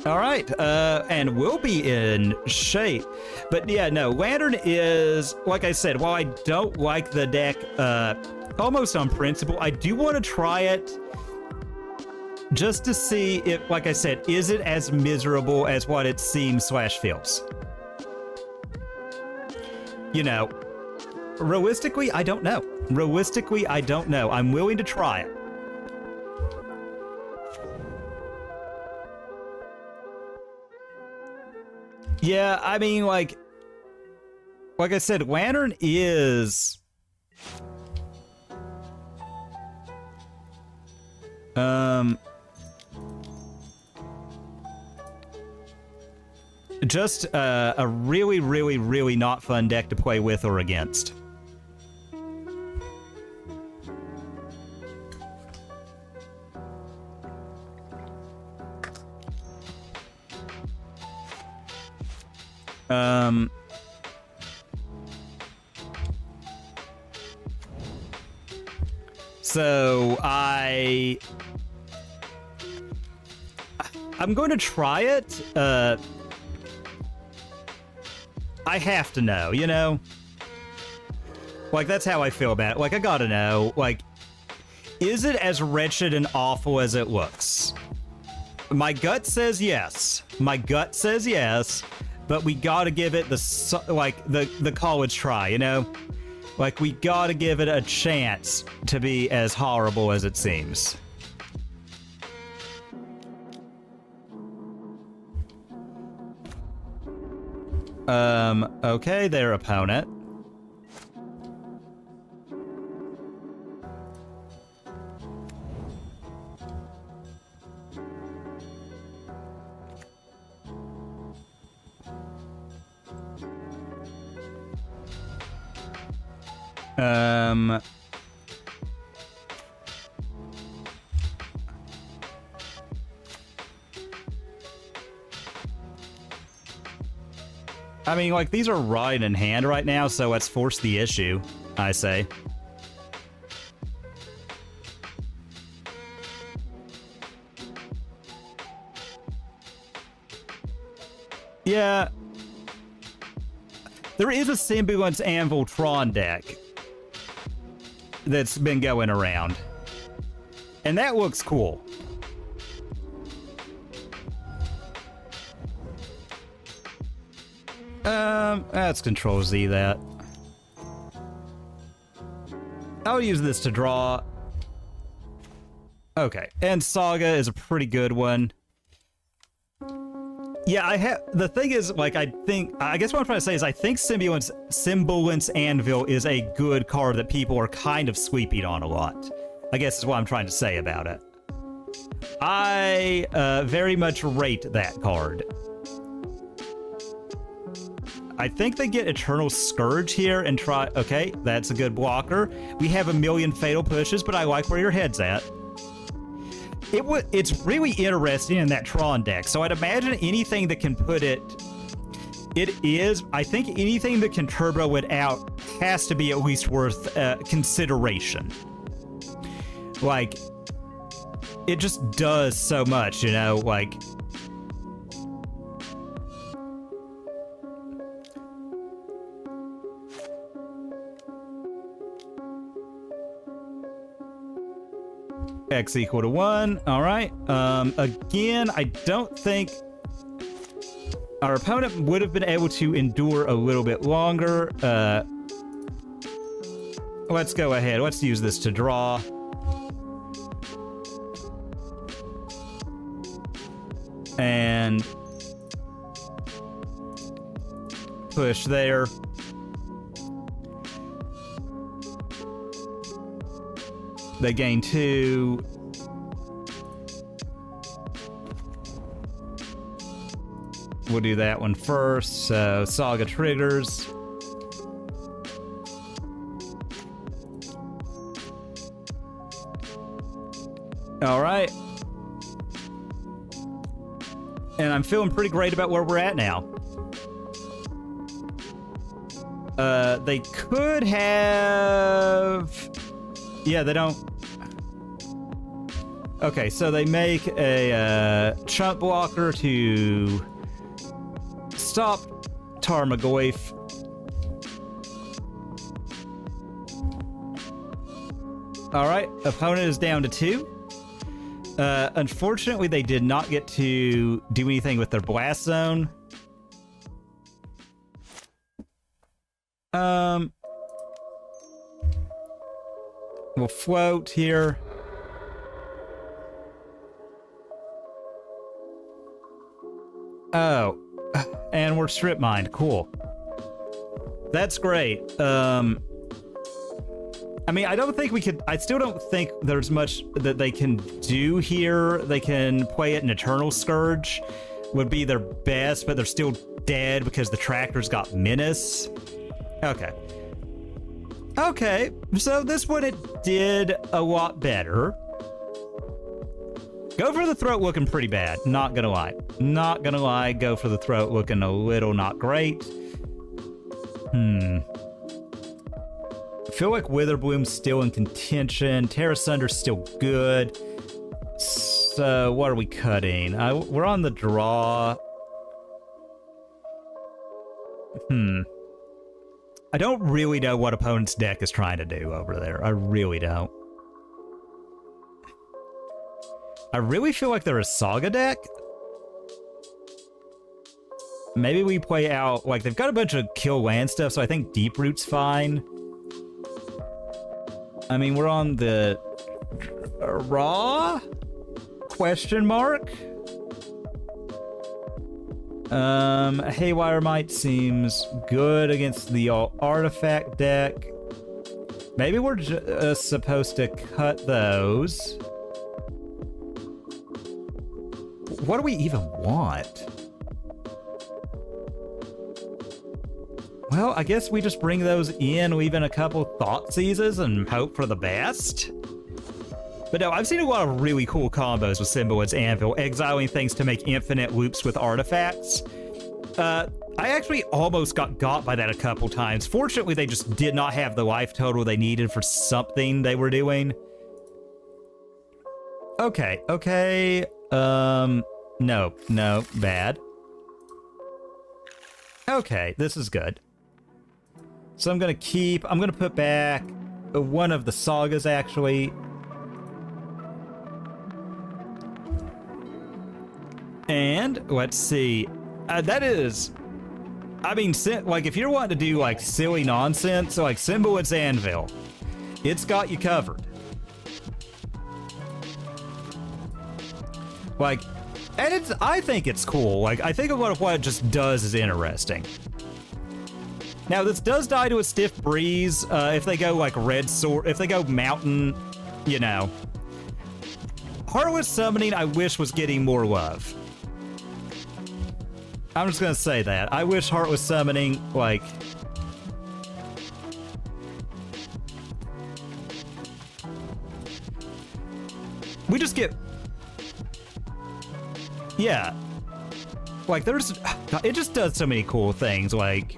Speaker 1: All right, and we'll be in shape. But yeah, no, Lantern is, like I said, while I don't like the deck almost on principle, I do want to try it just to see if, like I said, is it as miserable as what it seems / feels? You know, realistically, I don't know. Realistically, I don't know. I'm willing to try it. Yeah, I mean, like I said, Lantern is... just a really, really, really not fun deck to play with or against. So I'm going to try it. I have to know, you know? Like, that's how I feel about it. Like, I gotta know, like, is it as wretched and awful as it looks? My gut says yes. My gut says yes, but we gotta give it the college try, you know? Like, we gotta give it a chance to be as horrible as it seems. Okay, their opponent. I mean, like, these are right in hand right now, so let's force the issue, I say. Yeah. There is a Semblance and Voltron deck that's been going around. And that looks cool. Let's Control Z that. I'll use this to draw. Okay, and Saga is a pretty good one. Yeah, the thing is, like, I guess what I'm trying to say is I think Semblance Anvil is a good card that people are kind of sweeping on a lot. I guess is what I'm trying to say about it. I very much rate that card. I think they get Eternal Scourge here and try... Okay, that's a good blocker. We have a million Fatal Pushes, but I like where your head's at. It's really interesting in that Tron deck. So I'd imagine anything that can put it... I think anything that can turbo it out has to be at least worth consideration. Like, it just does so much, you know, like... X equal to 1. All right. Again, I don't think our opponent would have been able to endure a little bit longer. Let's go ahead. Let's use this to draw. And push there. They gain 2. We'll do that one first. So Saga triggers. All right. And I'm feeling pretty great about where we're at now. They could have... Yeah, they don't... Okay, so they make a chunk blocker to stop Tarmogoyf. All right, opponent is down to 2. Unfortunately, they did not get to do anything with their blast zone. We'll float here. Oh, and we're strip mined. Cool. That's great. I mean, I don't think we could... I still don't think there's much that they can do here. They can play it in Eternal Scourge. Would be their best, but they're still dead because the tractor's got Menace. Okay. Okay, so this one it did a lot better. Go for the Throat looking pretty bad, not gonna lie. Not gonna lie, Go for the Throat looking a little not great. I feel like Witherbloom's still in contention. Terra Sunder's still good. So, what are we cutting? We're on the draw. I don't really know what opponent's deck is trying to do over there. I really don't. I really feel like they're a Saga deck. Maybe we play out... Like, they've got a bunch of kill land stuff, so I think Deeproot's fine. I mean, we're on the... Raw? Question mark? Haywire Mite seems good against the artifact deck. Maybe we're just supposed to cut those. What do we even want? Well, I guess we just bring those in, weave in a couple Thoughtseizes and hope for the best. But no, I've seen a lot of really cool combos with Symbolad's Anvil, exiling things to make infinite loops with artifacts. I actually almost got by that a couple times. Fortunately, they just did not have the life total they needed for something they were doing. Okay, okay. No, bad. Okay, this is good. So I'm gonna put back one of the Sagas, actually. And let's see. That is, I mean, like if you're wanting to do like silly nonsense, like Symbolad's Anvil, it's got you covered. Like, and I think it's cool. Like, I think a lot of what it just does is interesting. Now, this does die to a stiff breeze. If they go like red sword, if they go mountain, you know. Heartless Summoning, I wish was getting more love. I'm just gonna say that. I wish Heartless Summoning, like... We just get yeah. Like, there's... It just does so many cool things, like...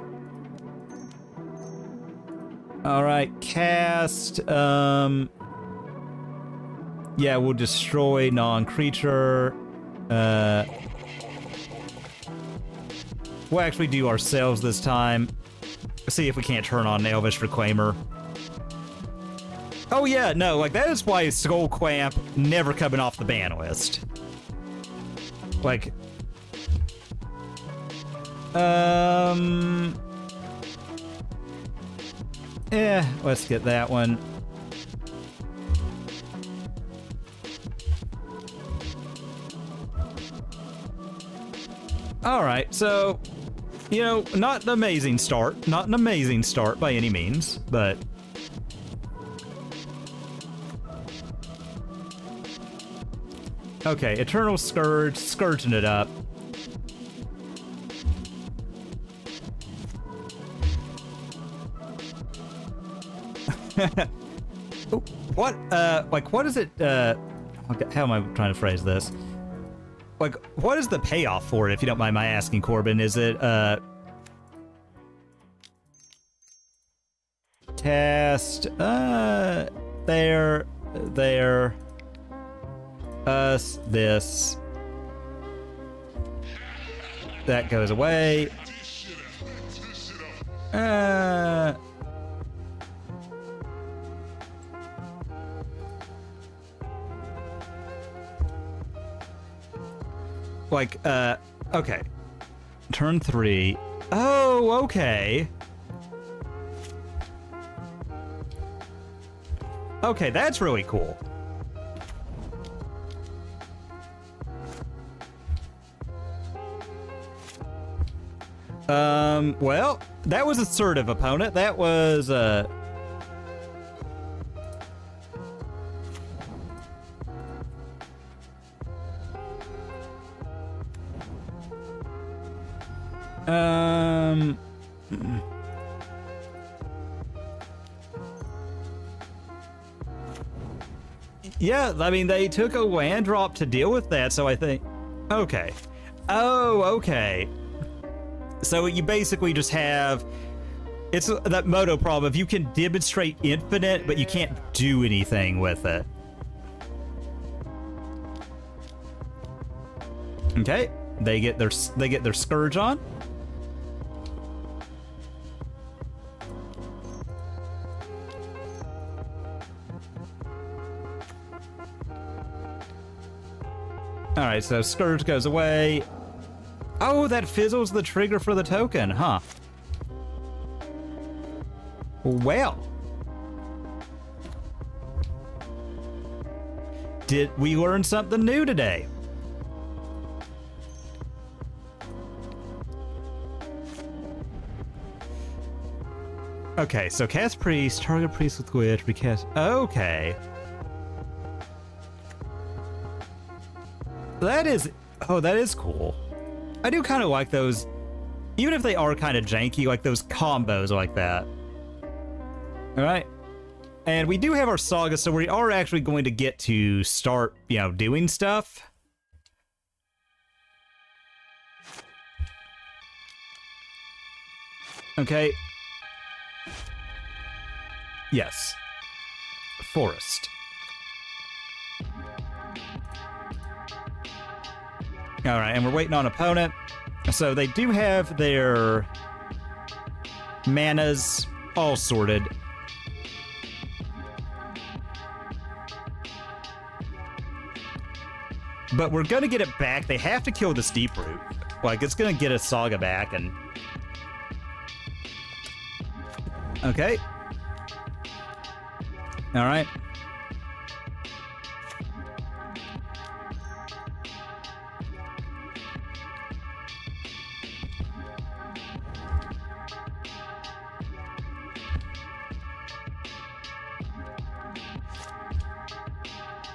Speaker 1: Alright, cast... Yeah, we'll destroy non-creature. We'll actually do ourselves this time. See if we can't turn on Elvish Reclaimer. Oh yeah, no, like that is why Skull Clamp never coming off the ban list. Like... Yeah, let's get that one. Alright, so, you know, not an amazing start. Not an amazing start by any means, but... Okay, Eternal Scourge, scourging it up. What, like, what is it, okay, how am I trying to phrase this? Like, what is the payoff for it, if you don't mind my asking, Corbin? Is it, cast, there, us, this. That goes away. Like, okay. Turn 3. Oh, okay. Okay, that's really cool. Well, that was assertive, opponent. That was, yeah, I mean, they took a land drop to deal with that, so I think... Okay. Oh, okay. So you basically just have... It's that Moto problem. If you can demonstrate infinite, but you can't do anything with it. Okay. They get their Scourge on. Alright, so Scourge goes away. Oh, that fizzles the trigger for the token, huh? Well. Did we learn something new today? Okay, so cast Priest, target Priest with Glitch, recast... Okay. That is... Oh, that is cool. I do kind of like those, even if they are kind of janky, like those combos like that. Alright. And we do have our Saga, so we are actually going to get to start, you know, doing stuff. Okay. Yes. Forest. Alright, and we're waiting on opponent. So they do have their manas all sorted. But we're gonna get it back. They have to kill this Deeproot. Like, it's gonna get a Saga back, and... Okay. Alright.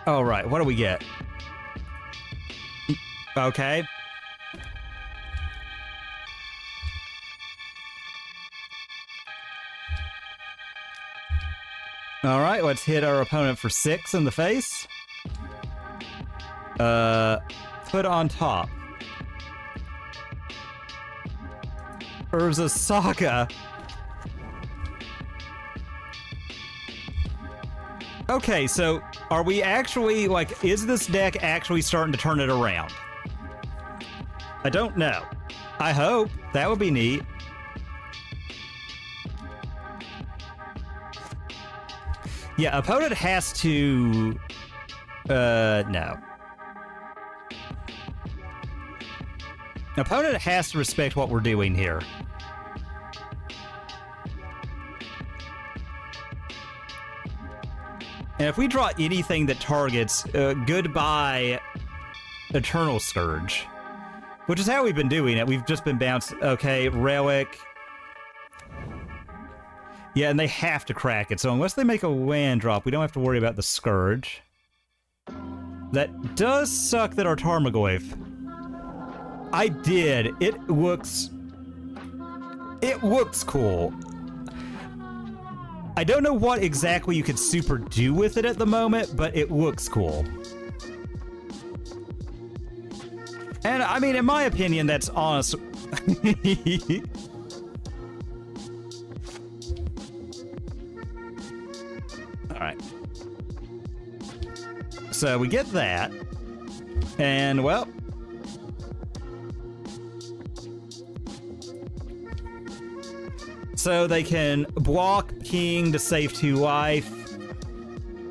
Speaker 1: All right, what do we get? Okay. All right, let's hit our opponent for 6 in the face. put on top? Urza Saga. Okay, so are we actually, like, is this deck actually starting to turn it around? I don't know. I hope. That would be neat. Yeah, opponent has to... no. Opponent has to respect what we're doing here. And if we draw anything that targets, goodbye Eternal Scourge. Which is how we've been doing it. We've just been bounced. Okay, Relic. Yeah, and they have to crack it. So unless they make a land drop, we don't have to worry about the Scourge. That does suck that our Tarmogoyf. I did. It looks cool. I don't know what exactly you could super do with it at the moment, but it looks cool. And, I mean, in my opinion, that's honest. Alright. So, we get that. And, well... So they can block King to save 2 life.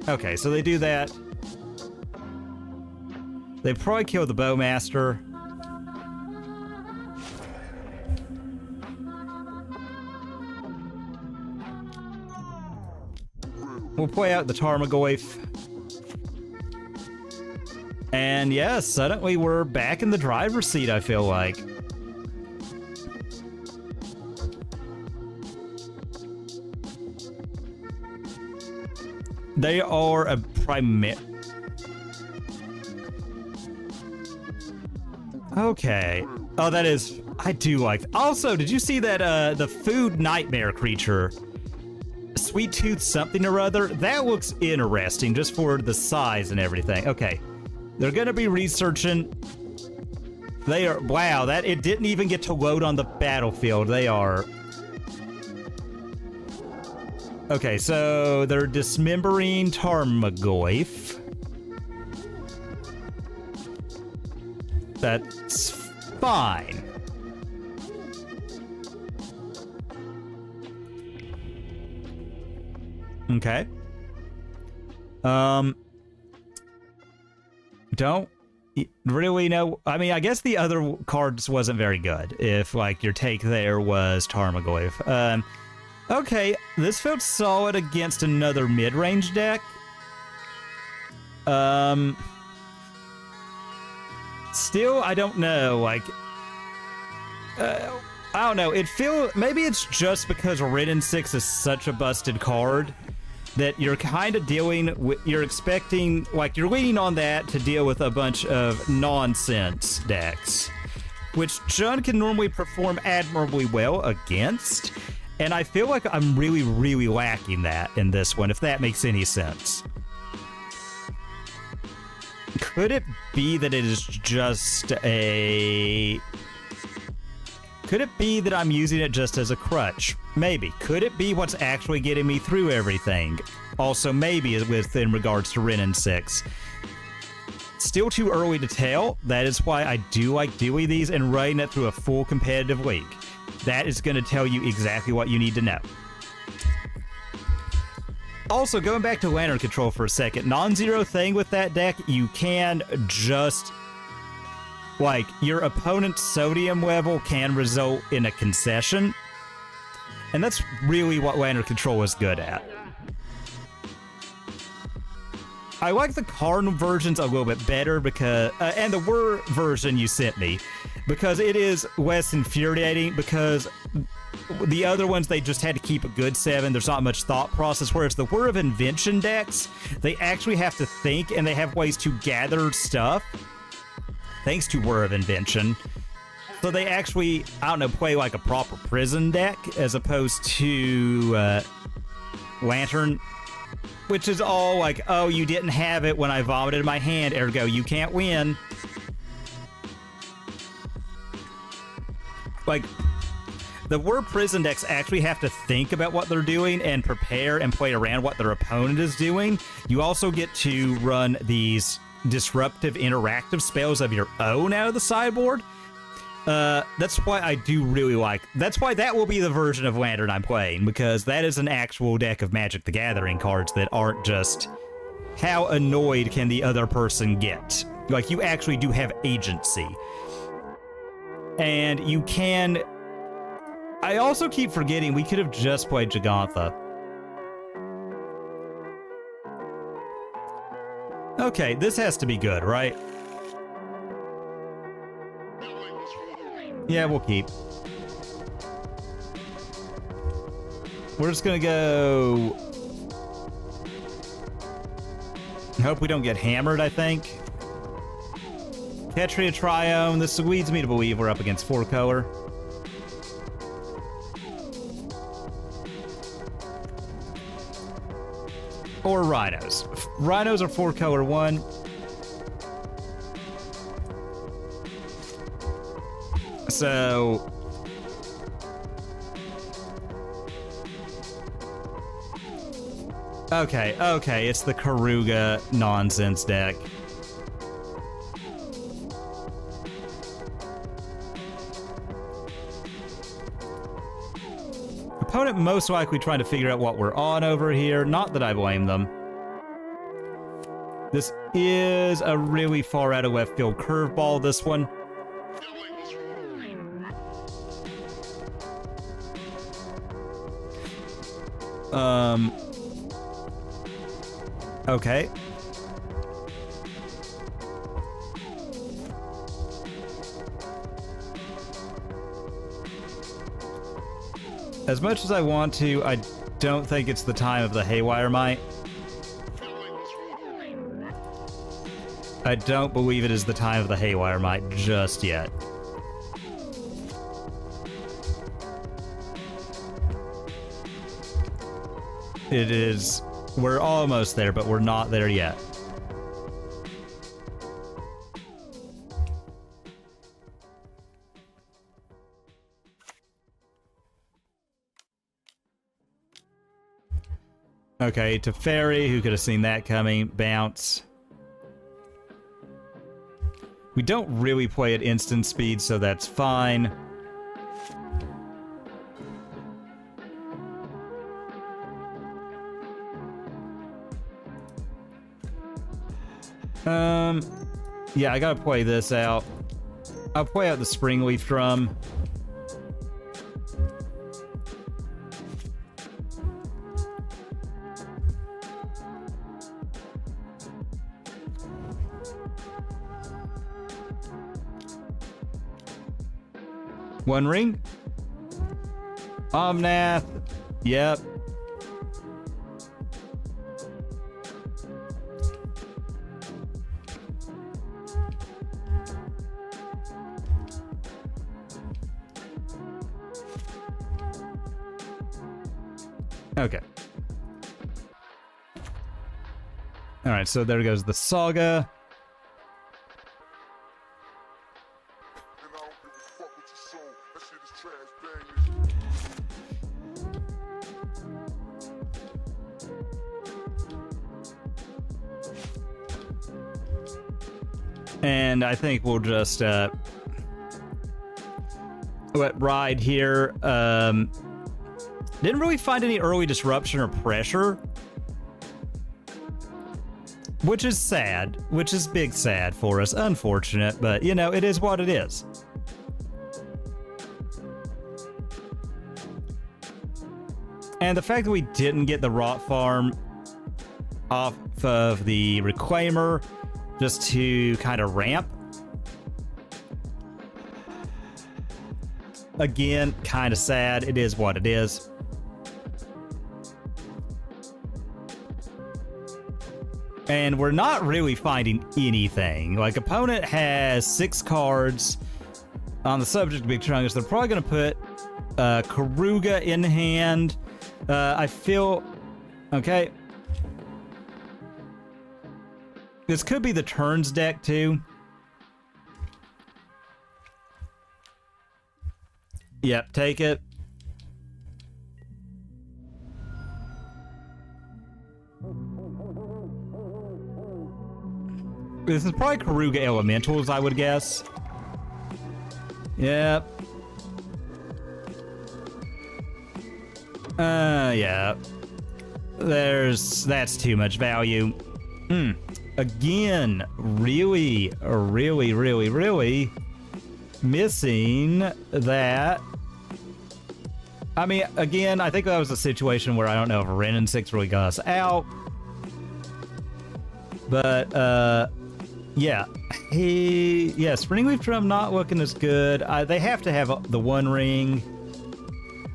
Speaker 1: Okay, so they do that. They probably kill the Bowmaster. We'll play out the Tarmogoyf. And yeah, suddenly we're back in the driver's seat, I feel like. They are a primary... Okay. Oh, that is... I do like... Also, did you see that, the food nightmare creature? Sweet Tooth something or other? That looks interesting, just for the size and everything. Okay. They're gonna be researching... They are... Wow, that... It didn't even get to load on the battlefield. They are... Okay, so they're dismembering Tarmogoyf. That's fine. Okay. Don't really know. I mean, I guess the other cards wasn't very good if, like, your take there was Tarmogoyf. Okay, this felt solid against another mid-range deck. Still, I don't know, like... I don't know, maybe it's just because Written 6 is such a busted card that you're kind of dealing with... You're expecting... Like, you're leaning on that to deal with a bunch of nonsense decks, which Jun can normally perform admirably well against. And I feel like I'm really, really lacking that in this one, if that makes any sense. Could it be that it is just a... Could it be that I'm using it just as a crutch? Maybe. Could it be what's actually getting me through everything? Also, maybe in regards to Written 6. Still too early to tell. That is why I do like doing these and running it through a full competitive league. That is going to tell you exactly what you need to know. Also, going back to Lantern Control for a second, non-zero thing with that deck, you can just... Like, your opponent's sodium level can result in a concession. And that's really what Lantern Control is good at. I like the Karn versions a little bit better because... and the Whir version you sent me. Because it is less infuriating, because the other ones, they just had to keep a good 7. There's not much thought process, whereas the Whir of Invention decks, they actually have to think, and they have ways to gather stuff, thanks to Whir of Invention. So they actually, I don't know, play like a proper prison deck, as opposed to Lantern, which is all like, oh, you didn't have it when I vomited my hand, ergo you can't win. like, the War Prison decks actually have to think about what they're doing and prepare and play around what their opponent is doing. You also get to run these disruptive interactive spells of your own out of the sideboard. That's why I do really like... That's why that will be the version of Lantern I'm playing, because that is an actual deck of Magic the Gathering cards that aren't just how annoyed can the other person get. Like, you actually do have agency. And you can... I also keep forgetting we could have just played Jegantha. Okay, this has to be good, right? Yeah, we'll keep. We're just gonna go... Hope we don't get hammered, I think. Ketria Triome. This leads me to believe we're up against 4-color. Or Rhinos. Rhinos are 4-color 1. So... Okay, it's the Karuga nonsense deck. Opponent most likely trying to figure out what we're on over here. Not that I blame them. This is a really far out of left field curveball, this one. Okay. As much as I want to, I don't think it's the time of the Haywire Mite. I don't believe it is the time of the Haywire Mite just yet. It is... We're almost there, but we're not there yet. Okay, Teferi, who could have seen that coming? Bounce. We don't really play at instant speed, so that's fine. Yeah, I gotta play this out. I'll play out the Springleaf Drum. One ring. Omnath. Yep. Okay. Alright, so there goes the Saga. And I think we'll just let ride here. Didn't really find any early disruption or pressure, which is sad, which is big sad for us. Unfortunate, but you know, it is what it is. And the fact that we didn't get the Rot Farm off of the Reclaimer just to kind of ramp. Again, kind of sad. It is what it is. And we're not really finding anything. Like, opponent has 6 cards on the subject of Big Chungus. They're probably going to put Karuga in hand. I feel... Okay. This could be the turns deck, too. Yep, take it. This is probably Karuga Elementals, I would guess. Yep. Yeah. That's too much value. Again, really missing that. I mean, again, I think that was a situation where I don't know if Ren and 6 really got us out. But, yeah. Yeah, Springleaf Drum not looking as good. They have to have the One Ring.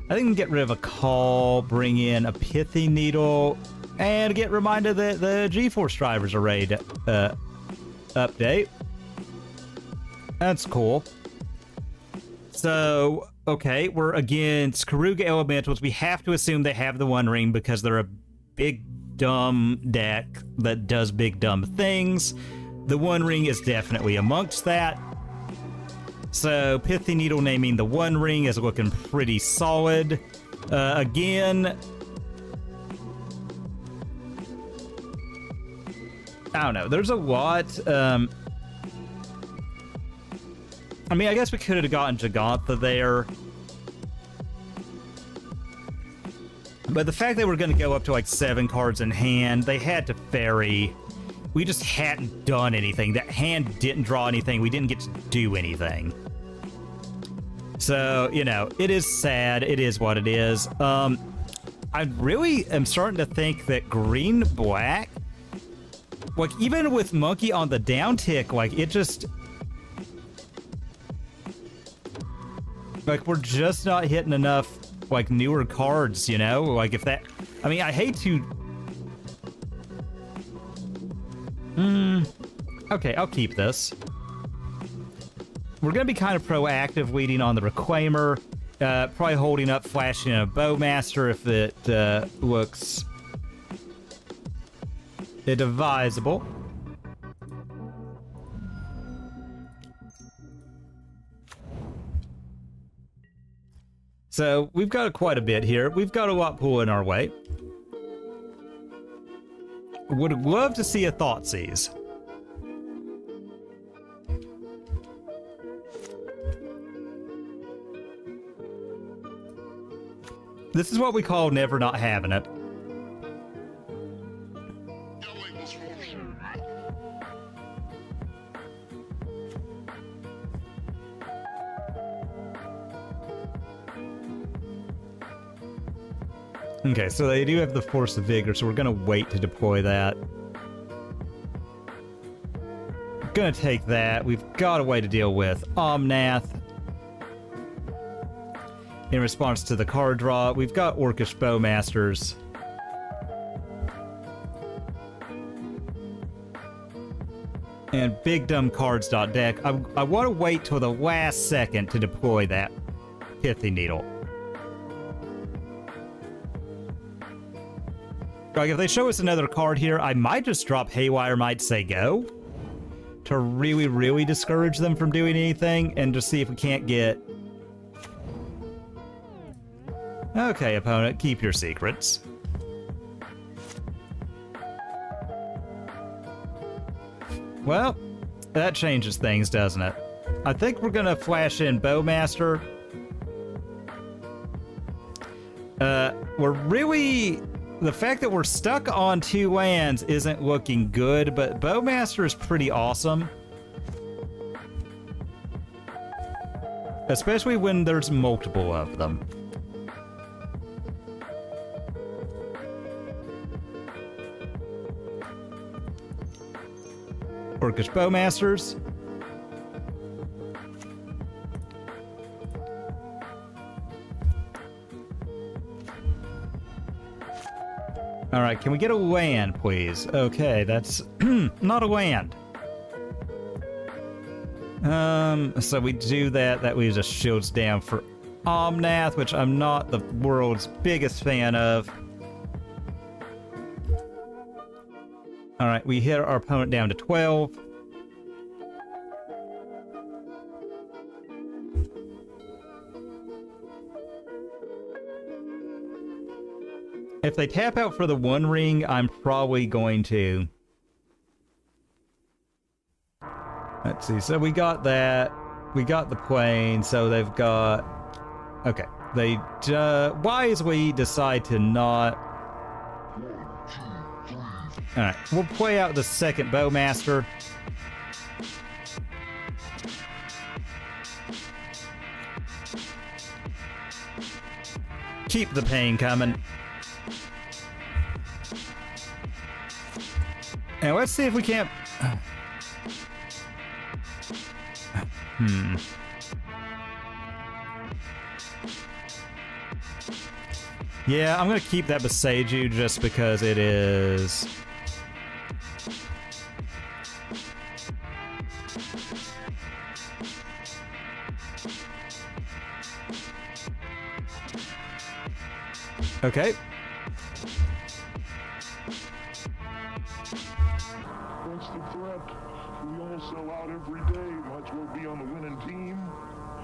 Speaker 1: I think we can get rid of a Call, bring in a Pithy Needle, and get reminded that the G-Force drivers are ready to update. That's cool. So, okay, we're against Karuga Elementals. We have to assume they have the One Ring because they're a big, dumb deck that does big, dumb things. The One Ring is definitely amongst that. So, Pithy Needle naming the One Ring is looking pretty solid. Again, I don't know. There's a lot. I mean, I guess we could have gotten Jagantha there. But the fact that we're going to go up to like 7 cards in hand, they had to ferry. We just hadn't done anything. That hand didn't draw anything. We didn't get to do anything. So, you know, it is sad. It is what it is. I really am starting to think that green-black, like, even with Monkey on the downtick, like, it just... Like, we're just not hitting enough, like, newer cards, you know? Like, if that... I mean, I hate to... Okay, I'll keep this. We're going to be kind of proactive leading on the Reclaimer. Probably holding up, flashing a Bowmaster if it looks advisable. So, we've got quite a bit here. We've got a lot pulling our way. Would love to see a Thoughtseize. This is what we call never not having it. Okay, so they do have the Force of Vigor, so we're going to wait to deploy that. Gonna take that. We've got a way to deal with Omnath. In response to the card draw, we've got Orcish Bowmasters. And big dumb cards.deck. I want to wait till the last second to deploy that Pithy Needle. Like, if they show us another card here, I might just drop Haywire Mite, say go. To really, really discourage them from doing anything, and just see if we can't get... Okay, opponent, keep your secrets. Well, that changes things, doesn't it? I think we're gonna flash in Bowmaster. We're really... The fact that we're stuck on 2 lands isn't looking good, but Bowmaster is pretty awesome. Especially when there's multiple of them. Orcish Bowmasters. Alright, can we get a land, please? Okay, that's not a land. So we do that. That leaves us shields down for Omnath, which I'm not the world's biggest fan of. Alright, we hit our opponent down to 12. If they tap out for the One Ring, I'm probably going to... Let's see, so we got that. We got the plane, so they've got... Okay, they wisely decide to not... Alright, we'll play out the second Bowmaster. Keep the pain coming. And let's see if we can't... Yeah, I'm gonna keep that Boseiju just because it is... Okay.
Speaker 2: What's the threat? We all sell out every day. Might as well be on the winning team.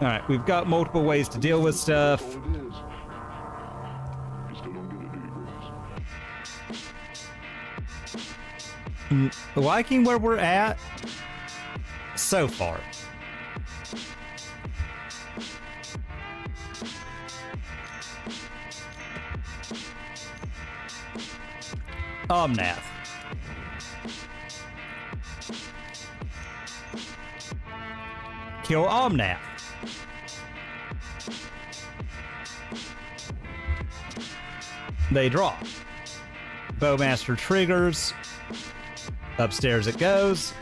Speaker 1: Alright, we've got multiple ways to deal with stuff.
Speaker 2: That's all it is. You still don't get it, do you, Grist?
Speaker 1: Liking where we're at so far. Omnath. Kill Omnath. They draw. Bowmaster triggers. Upstairs it goes.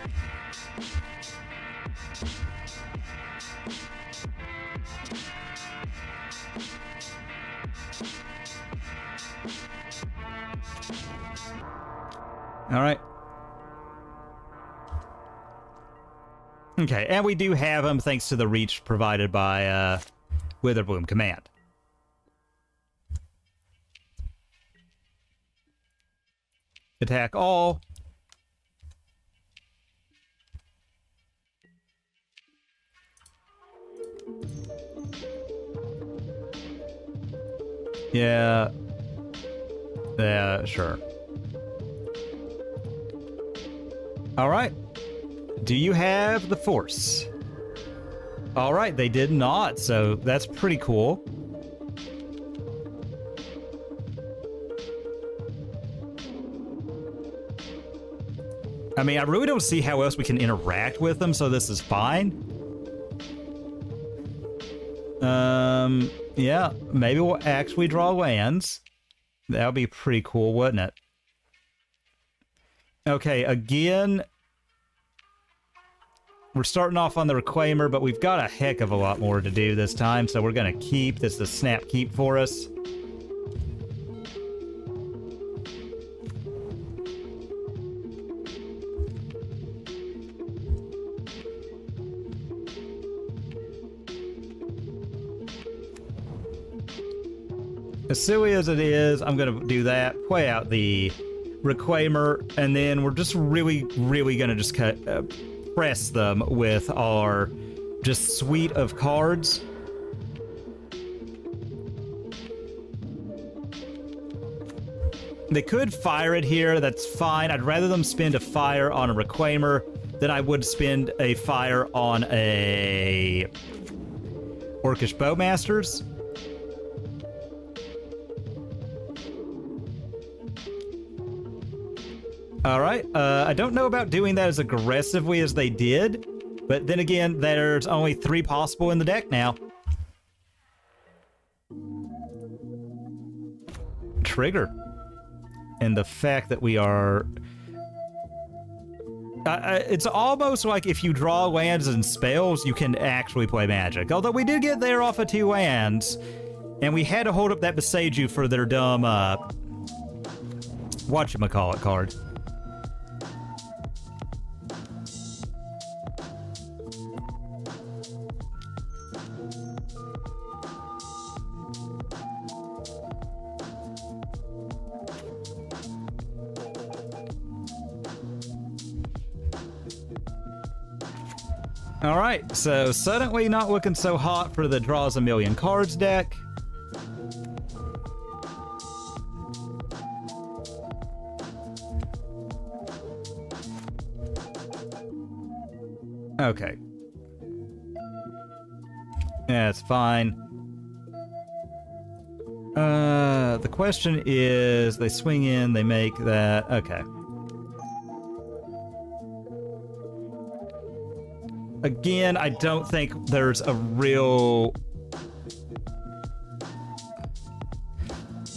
Speaker 1: All right. Okay, and we do have them thanks to the reach provided by Witherbloom Command. Attack all. Yeah. Yeah, sure. All right. Do you have the force? All right, they did not, so that's pretty cool. I mean, I really don't see how else we can interact with them, so this is fine. Yeah, maybe we'll actually draw lands. That would be pretty cool, wouldn't it? Okay, again, we're starting off on the Reclaimer, but we've got a heck of a lot more to do this time, so we're going to keep. This is a snap keep for us. As silly as it is, I'm going to do that, play out the Reclaimer, and then we're just really going to just press them with our just suite of cards. They could fire it here, that's fine. I'd rather them spend a fire on a Reclaimer than I would spend a fire on a Orcish Bowmasters. Alright, I don't know about doing that as aggressively as they did, but then again, there's only 3 possible in the deck now. Trigger. And the fact that we are... it's almost like if you draw lands and spells, you can actually play Magic. Although we did get there off of 2 lands, and we had to hold up that Boseiju for their dumb, whatchamacallit card. Alright, so suddenly not looking so hot for the draws a million cards deck. Okay. Yeah, it's fine. The question is, they swing in, they make that... Okay. Again, I don't think there's a real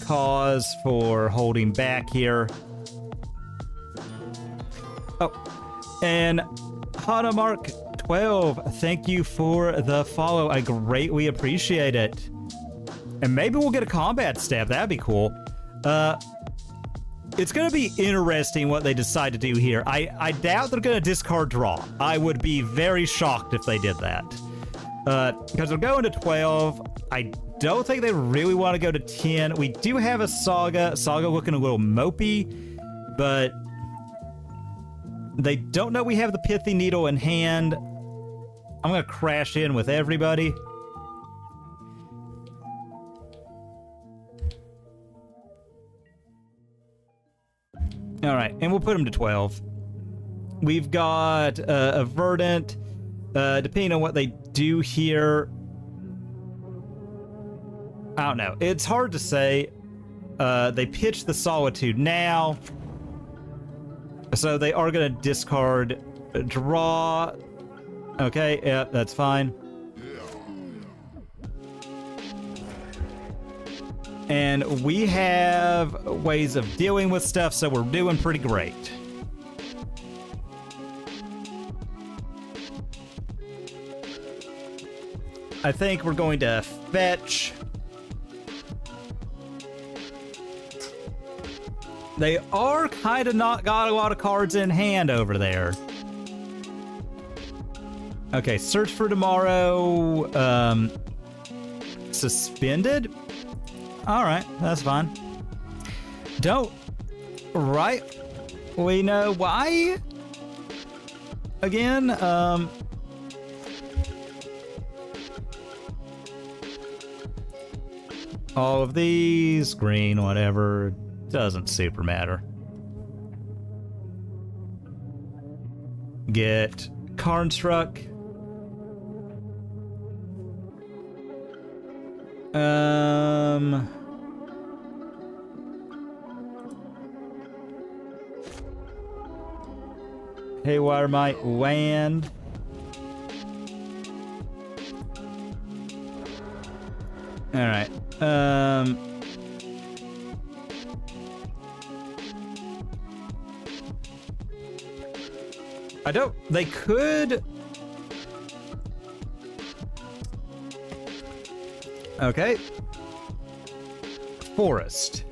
Speaker 1: cause for holding back here. Oh, and Hanamark12, thank you for the follow. I greatly appreciate it. And maybe we'll get a combat staff. That'd be cool. It's going to be interesting what they decide to do here. I doubt they're going to discard draw. I would be very shocked if they did that. Because they're going to 12. I don't think they really want to go to 10. We do have a Saga. Saga looking a little mopey, but they don't know we have the Pithy Needle in hand. I'm going to crash in with everybody. All right, and we'll put them to 12. We've got a Verdant. Depending on what they do here, I don't know. It's hard to say. They pitch the Solitude now, so they are going to discard draw. Okay, yeah, that's fine. And we have ways of dealing with stuff, so we're doing pretty great. I think we're going to fetch. They are kind of not got a lot of cards in hand over there. Okay, Search for Tomorrow. Suspended? Alright, that's fine. Don't we know why? Again, all of these, green, whatever, doesn't super matter. Get Karnstruck. Haywire Mite land. All right. They could. Okay. Forest.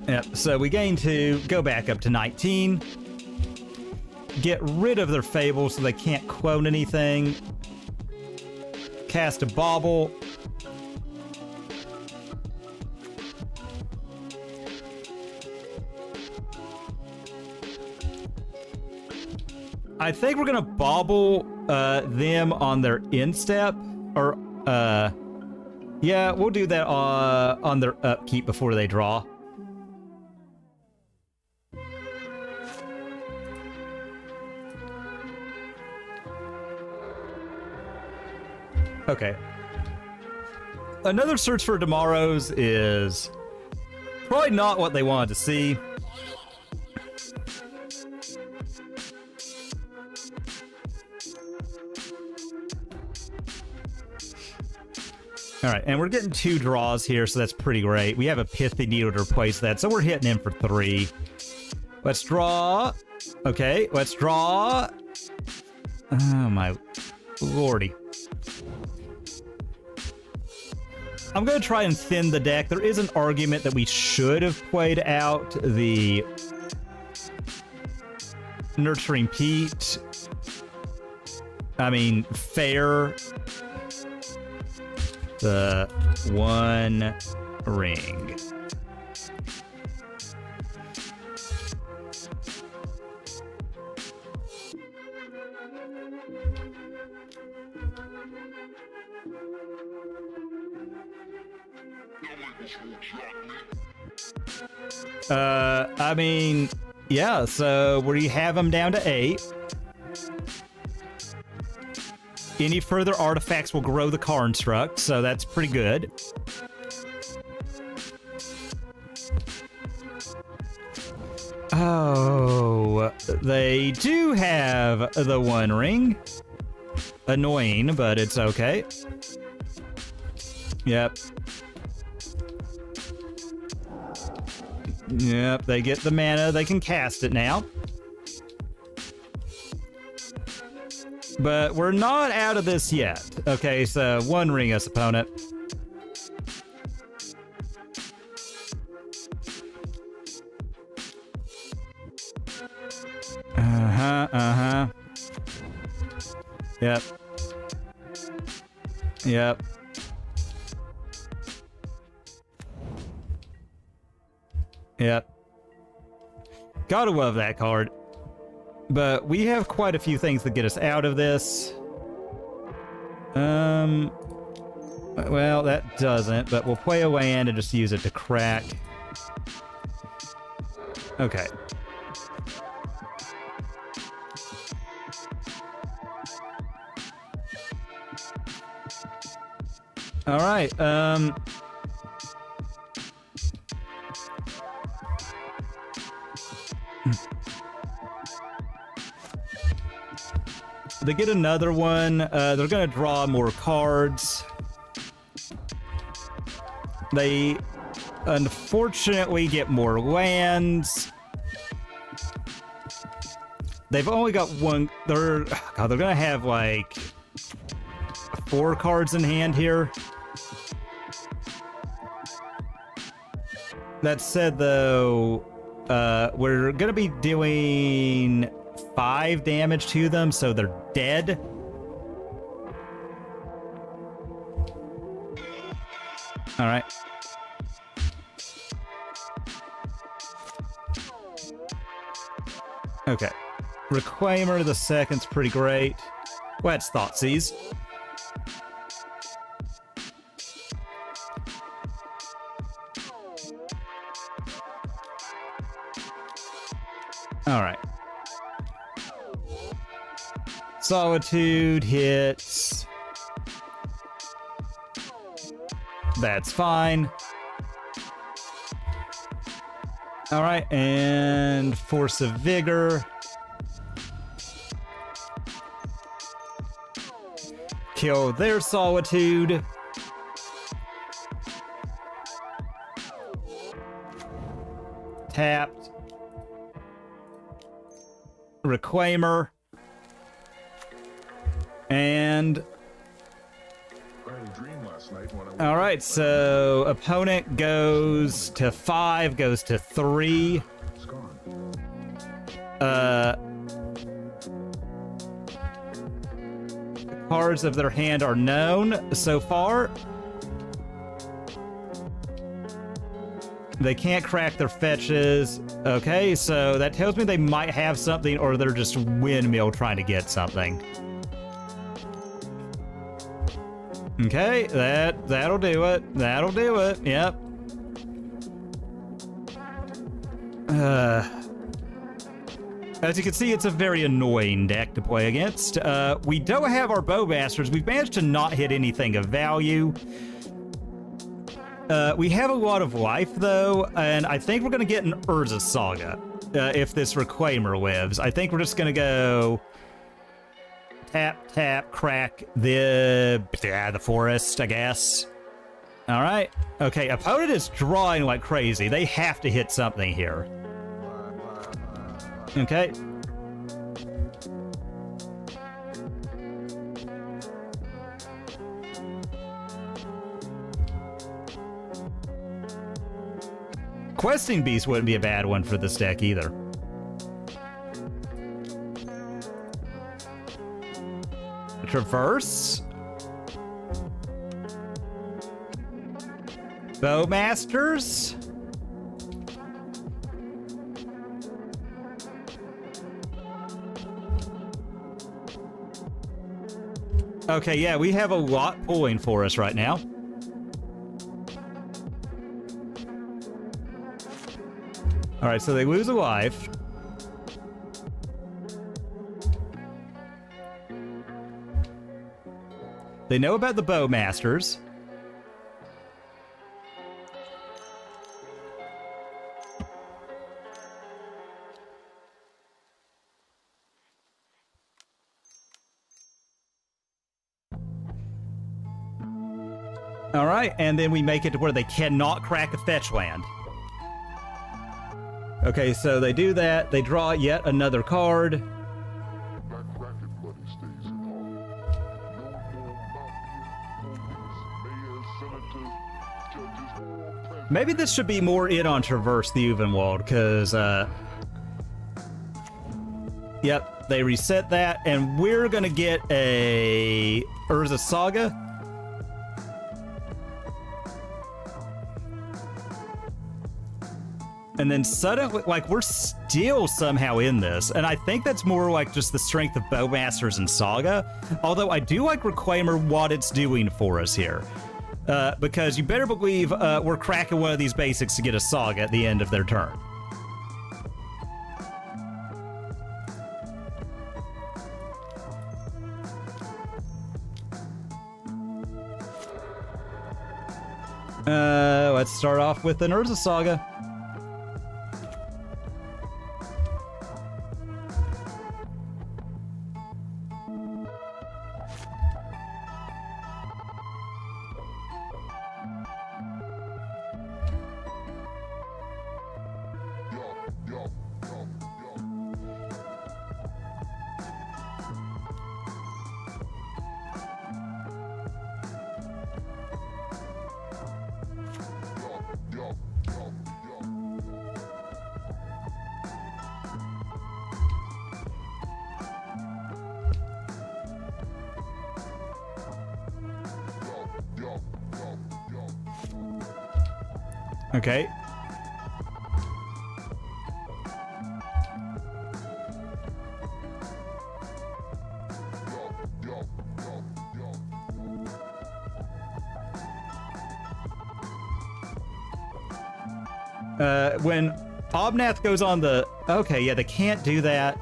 Speaker 1: Yep, so we gain 2, go back up to 19. Get rid of their Fable so they can't clone anything. Cast a Bauble. I think we're gonna Bauble them on their instep, or yeah, we'll do that on their upkeep before they draw. Okay. Another Search for Tomorrows is probably not what they wanted to see. Alright, and we're getting 2 draws here, so that's pretty great. We have a Pithy Needle to replace that, so we're hitting him for 3. Let's draw. Okay, let's draw. Oh my lordy. I'm going to try and thin the deck. There is an argument that we should have played out the Nurturing Peat. I mean, fair. The 1 ring. I mean, Yeah, so we have them down to 8. Any further artifacts will grow the construct, so that's pretty good. Oh, they do have the One Ring. Annoying, but it's okay. Yep. Yep, they get the mana, they can cast it now. But we're not out of this yet. Okay, so One Ring us, opponent. Yep. Yep. Yep. Gotta love that card. But we have quite a few things that get us out of this. Well, that doesn't, but we'll play a land and just use it to crack. Okay. All right, they get another one. They're gonna draw more cards. They unfortunately get more lands. They've only got one. They're gonna have like 4 cards in hand here. That said, though, we're gonna be doing 5 damage to them, so they're dead. All right. Okay. Reclaimer the second's pretty great. Well, that's Thoughtseize. All right. Solitude hits. That's fine. All right, and Force of Vigor. Kill their Solitude. Tapped. Reclaimer. And all right, so opponent goes to 5, goes to 3. Cards of their hand are known so far. They can't crack their fetches. Okay, so that tells me they might have something, or they're just windmill trying to get something. Okay, that'll do it. That'll do it. Yep. As you can see, it's a very annoying deck to play against. We don't have our Bowmasters. We've managed to not hit anything of value. We have a lot of life, though, and I think we're going to get an Urza Saga if this Reclaimer lives. I think we're just going to go tap, tap, crack the forest, I guess. All right. Okay, opponent is drawing like crazy. They have to hit something here. Okay. Questing Beast wouldn't be a bad one for this deck either. Traverse. Bowmasters. Okay, yeah, we have a lot pulling for us right now. All right, so they lose a life. They know about the Bowmasters. All right, and then we make it to where they cannot crack a fetch land. Okay, so they do that. They draw yet another card. Maybe this should be more in on Traverse the Ulvenwald, because, yep, they reset that, and we're gonna get a Urza Saga. And then suddenly, like, we're still somehow in this. And I think that's more like just the strength of Bowmasters and Saga. Although I do like Reclaimer what it's doing for us here. Because you better believe we're cracking one of these basics to get a Saga at the end of their turn. Let's start off with an Urza Saga. Okay. When Obnath goes on the... Okay, yeah, they can't do that.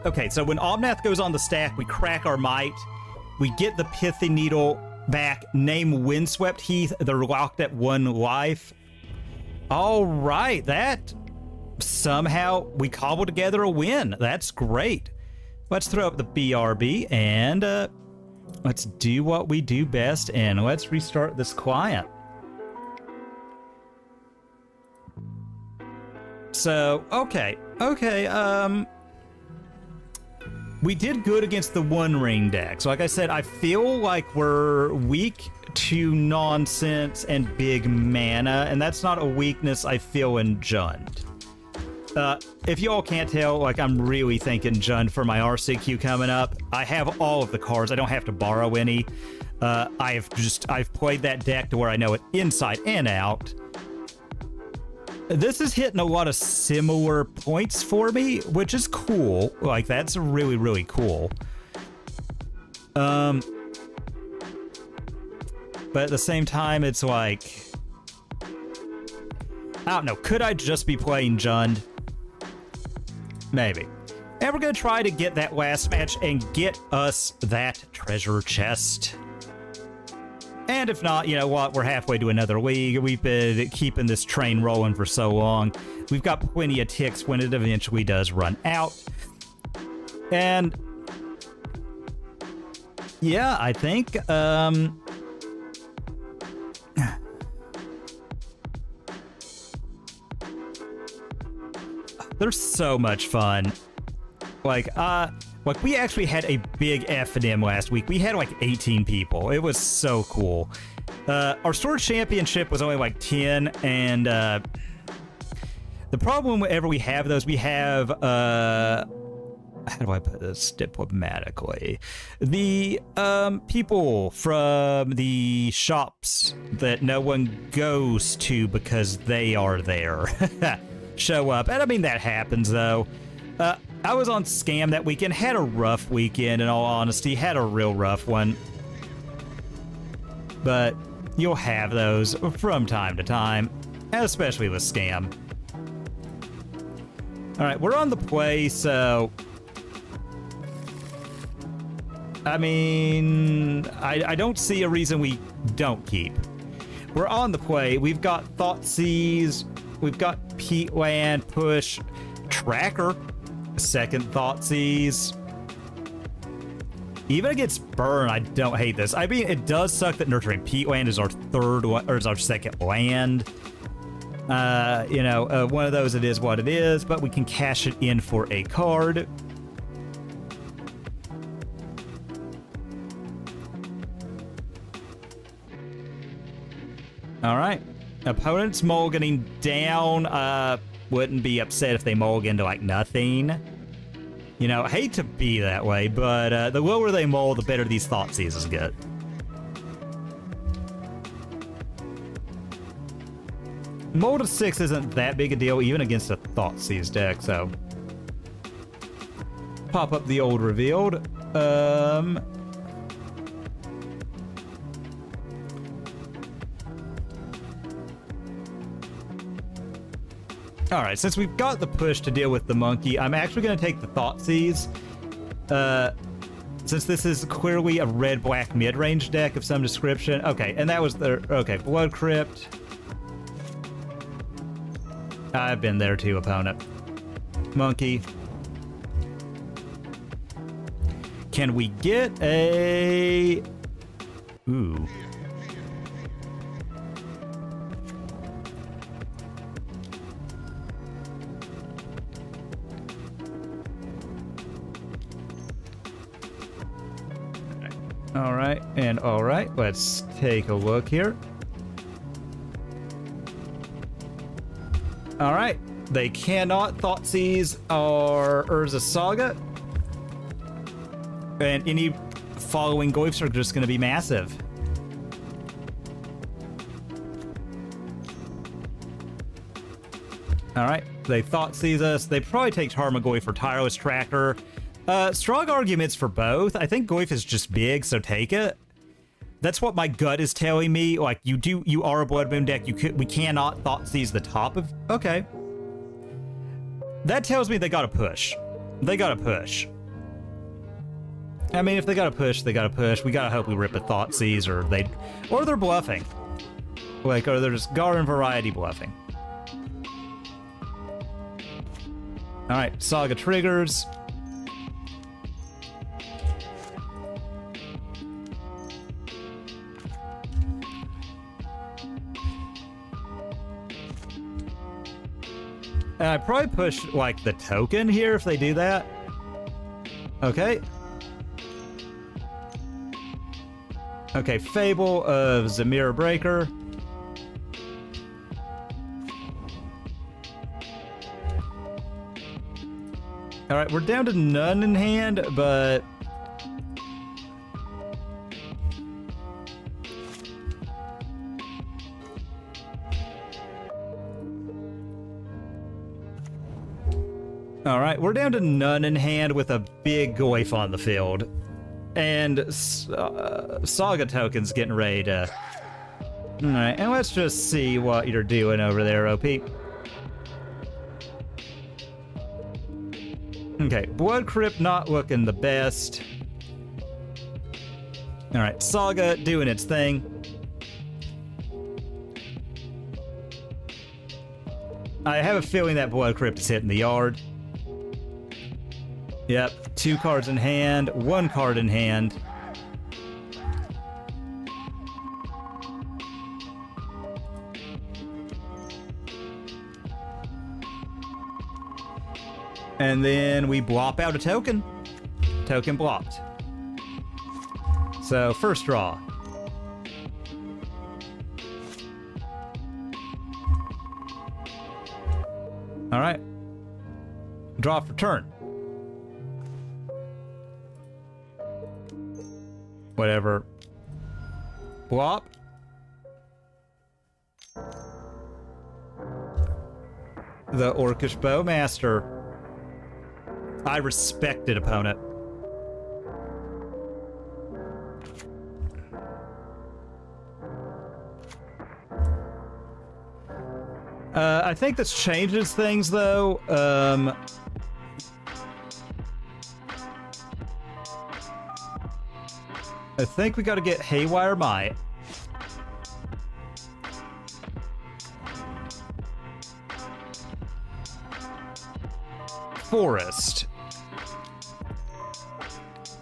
Speaker 1: Okay, so when Obnath goes on the stack, we crack our Mite. We get the Pithy Needle back. Name Windswept Heath. They're locked at 1 life. All right, that... Somehow we cobbled together a win. That's great. Let's throw up the BRB and let's do what we do best and let's restart this client. So, okay, we did good against the One Ring deck. So like I said, I feel like we're weak to nonsense and big mana, and that's not a weakness I feel in Jund. If y'all can't tell, like, I'm really thinking Jund for my RCQ coming up. I have all of the cards. I don't have to borrow any. I've played that deck to where I know it inside and out. This is hitting a lot of similar points for me, which is cool. Like, that's really, really cool. But at the same time, it's like... I don't know. Could I just be playing Jund? Maybe. And we're going to try to get that last match and get us that treasure chest. And if not, you know what? We're halfway to another league. We've been keeping this train rolling for so long. We've got plenty of ticks when it eventually does run out. And... yeah, I think... they're so much fun. Like we actually had a big F&M last week. We had like 18 people. It was so cool. Our store championship was only like 10, and the problem whenever we have those, we have how do I put this diplomatically? The people from the shops that no one goes to because they are there show up. And I mean, that happens though. I was on Scam that weekend, had a rough weekend in all honesty, had a real rough one. But you'll have those from time to time, especially with Scam. All right, we're on the play, so... I mean, I don't see a reason we don't keep. We're on the play. We've got Thoughtseize. We've got Peatland, push, Tracker, second Thoughtseize. Even against Burn, I don't hate this. I mean, it does suck that Nurturing Peatland is our third one, or is our second land. You know, one of those, it is what it is, but we can cash it in for a card. All right. Opponent's mulliganing down. Wouldn't be upset if they mulligan to, like, nothing. You know, I hate to be that way, but the lower they mull, the better these Thoughtseizes get. Mull to 6 isn't that big a deal, even against a Thoughtseize deck, so... Pop up the old revealed. Alright, since we've got the push to deal with the monkey, I'm actually going to take the Thoughtseize. Since this is clearly a red-black mid-range deck of some description. Okay, and that was the... Okay, Blood Crypt. I've been there too, opponent. Monkey. Can we get a... Ooh. All right, let's take a look here. All right, they cannot Thoughtseize our Urza Saga, and any following Goyfs are just going to be massive. All right, they Thoughtseize us. They probably take Tarmogoyf for Tireless Tracker. Strong arguments for both. I think Goyf is just big, so take it. That's what my gut is telling me. Like, you are a Blood Moon deck. We cannot Thoughtseize the top of... Okay. That tells me they gotta push. They gotta push. I mean, if they gotta push, they gotta push. We gotta hope we rip a Thoughtseize, or they're bluffing. Like, or they're just Garden Variety bluffing. Alright, Saga triggers. I'd probably push, like, the token here if they do that. Okay. Okay, Fable of Zamir Breaker. Alright, we're down to none in hand, but... Alright, we're down to none in hand with a big Goyf on the field. And Saga token's getting ready to... Alright, and let's just see what you're doing over there, OP. Okay, Blood Crypt not looking the best. Alright, Saga doing its thing. I have a feeling that Blood Crypt is hitting the yard. Yep, 2 cards in hand, 1 card in hand. And then we blop out a token. Token blopped. So, first draw. Alright. Draw for turn. Whatever. Blop. The Orcish Bowmaster. I respect it, opponent. I think this changes things, though. I think we gotta get Haywire Mite. Forest.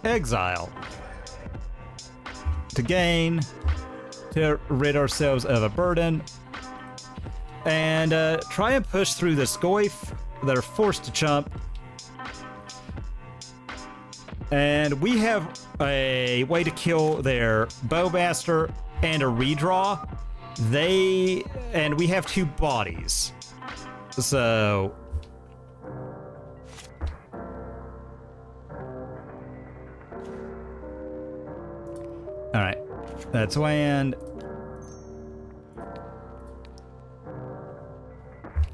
Speaker 1: Exile. To gain. To rid ourselves of a burden. And try and push through the Goyf. They're forced to chump. And we have a way to kill their Bowmaster and a redraw. And we have 2 bodies. So... Alright. That's land.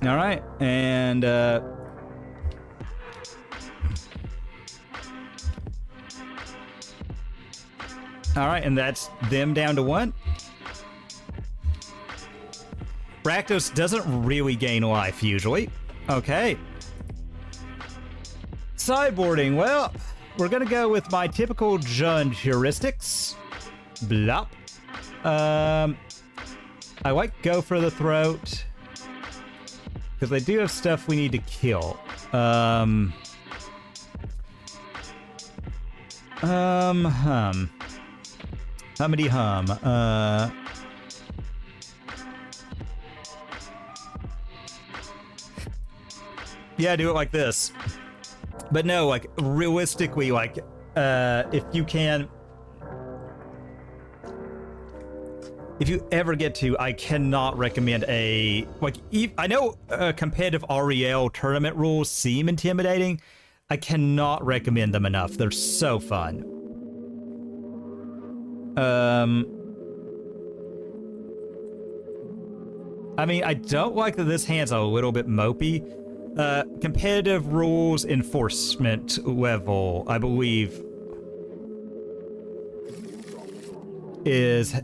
Speaker 1: Alright, and alright, and that's them down to 1. Rakdos doesn't really gain life, usually. Okay. Sideboarding, well, we're gonna go with my typical Jund heuristics. Blop. I like Go for the Throat. Because they do have stuff we need to kill. Hummity hum. Yeah, do it like this. But no, like, realistically, like, if you can... If you ever get to, I cannot recommend a... Like, I know competitive REL tournament rules seem intimidating. I cannot recommend them enough. They're so fun. I mean, I don't like that this hand's a little bit mopey. Competitive rules enforcement level, I believe, is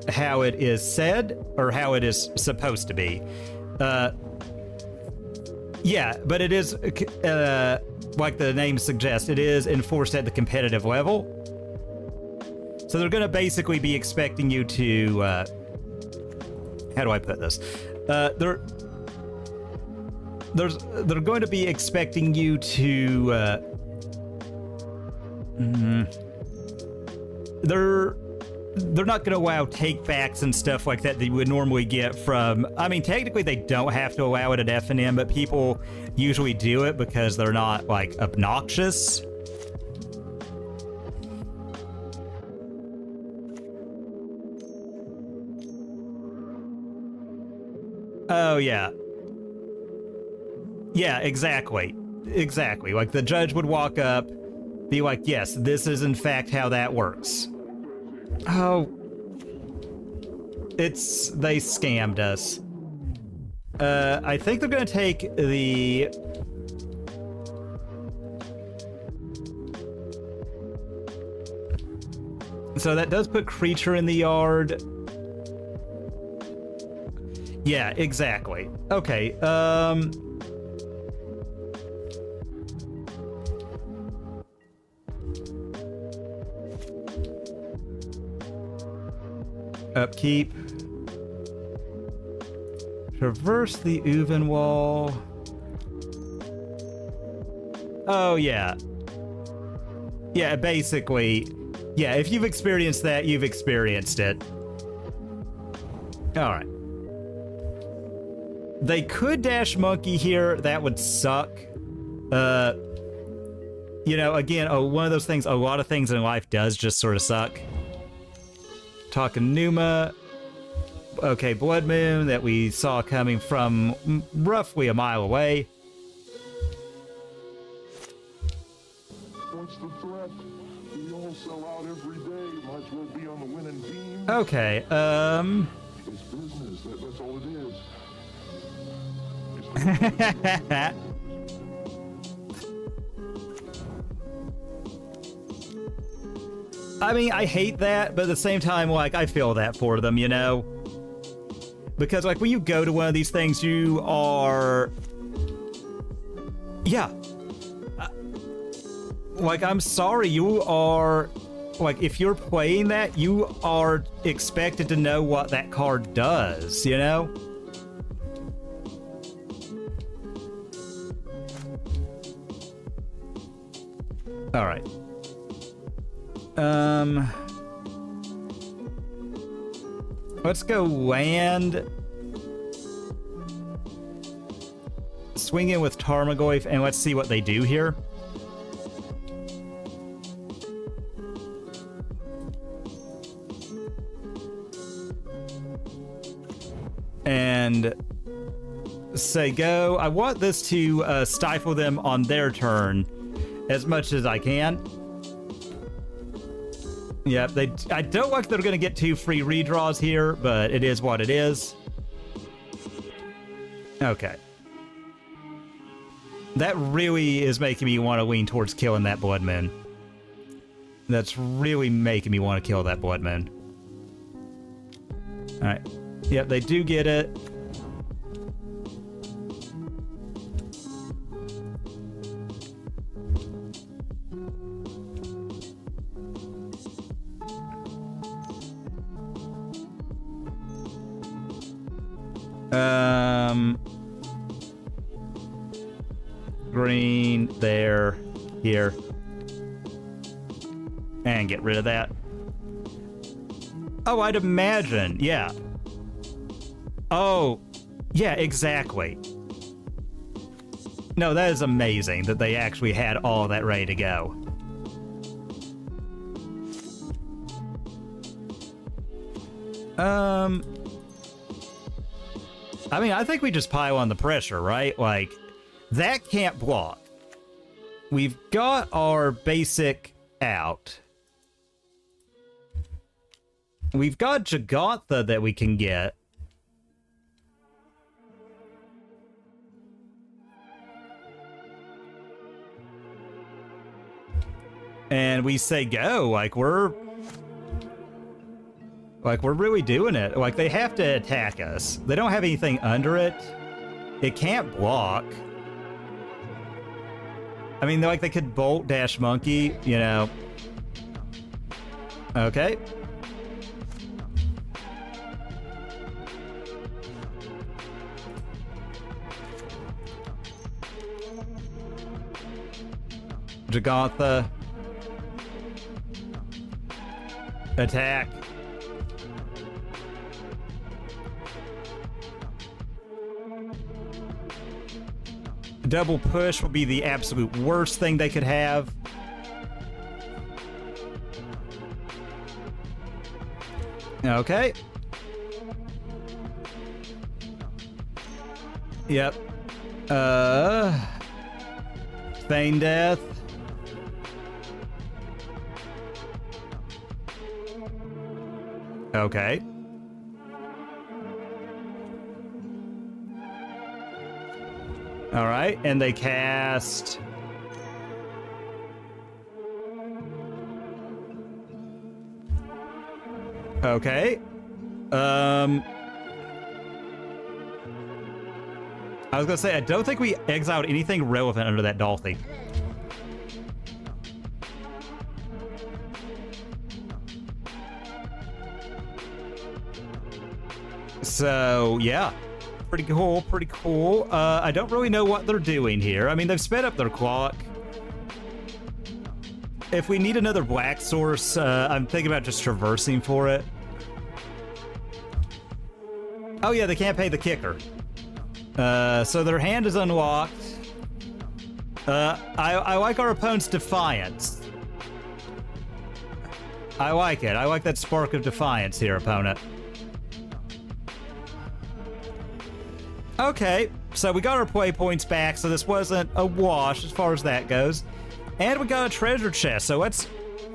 Speaker 1: how it is said, or how it is supposed to be. Yeah, but it is, like the name suggests, it is enforced at the competitive level. So they're going to basically be expecting you to, how do I put this? They're going to be expecting you to, they're not going to allow take-backs and stuff like that you would normally get from... I mean, technically they don't have to allow it at F&M, but people usually do it because they're not, like, obnoxious. Oh, yeah. Yeah, exactly. Exactly. Like, the judge would walk up, be like, yes, this is in fact how that works. Oh. They scammed us. I think they're gonna take the... So that does put creature in the yard. Yeah, exactly. Okay, upkeep. Traverse the Ulvenwald. Oh, yeah. Yeah, basically. Yeah, if you've experienced that, you've experienced it. Alright. They could dash Monkey here. That would suck. You know, again, one of those things, a lot of things in life does just sort of suck. Takanuma. Okay, Blood Moon that we saw coming from roughly a mile away.
Speaker 2: What's the threat? We all sell out every day. Might as well be on the winning team.
Speaker 1: Okay,
Speaker 2: It's business. That's all it is.
Speaker 1: I mean, I hate that, but at the same time, like, I feel that for them, you know? Because, like, when you go to one of these things, you are... Yeah. Like, I'm sorry, you are like, if you're playing that, you are expected to know what that card does, you know? All right. Let's go land. Swing in with Tarmogoyf, and let's see what they do here. And say go. I want this to stifle them on their turn as much as I can. Yep, I don't like they're going to get 2 free redraws here, but it is what it is. Okay. That really is making me want to lean towards killing that Bloodman. That's really making me want to kill that Bloodman. Alright. Yep, they do get it. Green, there, here. And get rid of that. Oh, I'd imagine, yeah. Oh, yeah, exactly. No, that is amazing that they actually had all that ready to go. I mean, I think we just pile on the pressure, right? Like, that can't block. We've got our basic out. We've got Jagotha that we can get. And we say go, like we're really doing it. Like, they have to attack us. They don't have anything under it. It can't block. I mean, like, they could bolt dash monkey, you know. Okay. Jagotha. Attack. Double push would be the absolute worst thing they could have. Okay. Yep. Feign death. Okay. All right, and they cast... Okay. I was gonna say, I don't think we exiled anything relevant under that Dolphy. So, yeah. Pretty cool, pretty cool. I don't really know what they're doing here. I mean, they've sped up their clock. If we need another black source, I'm thinking about just traversing for it. Oh yeah, they can't pay the kicker. So their hand is unlocked. I like our opponent's Defiance. I like it. I like that spark of defiance here, opponent. Okay, so we got our play points back, so this wasn't a wash as far as that goes. And we got a treasure chest, so let's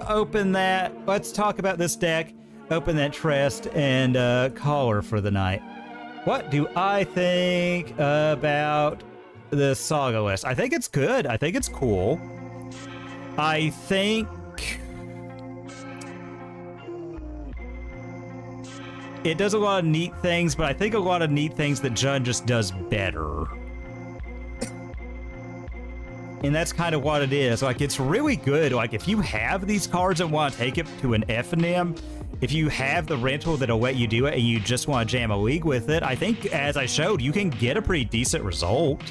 Speaker 1: open that. Let's talk about this deck, open that chest, and call her for the night. What do I think about the Saga list? I think it's good. I think it's cool. I think... it does a lot of neat things, but I think a lot of neat things that Jun just does better. And that's kind of what it is. Like, it's really good. Like, if you have these cards and want to take it to an FNM, if you have the rental that'll let you do it and you just want to jam a league with it, I think, as I showed, you can get a pretty decent result.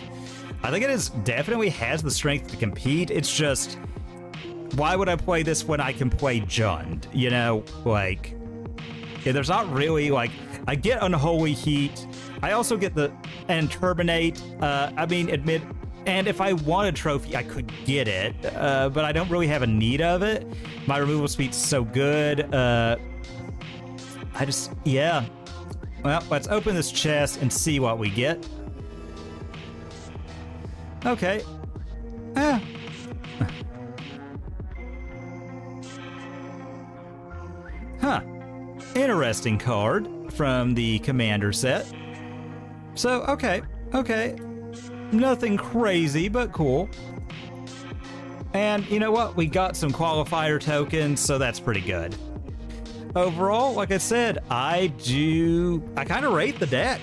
Speaker 1: I think it is definitely has the strength to compete. It's just, why would I play this when I can play Jund? You know, like, yeah, there's not really, like, I get Unholy Heat. I also get and Terminate. I mean, and if I want a trophy, I could get it, but I don't really have a need of it. My removal speed's so good. Yeah. Well, let's open this chest and see what we get. Okay. Huh. Interesting card from the Commander set. So, okay. Nothing crazy, but cool. And you know what? We got some qualifier tokens, so that's pretty good. Overall, like I said, I kind of rate the deck.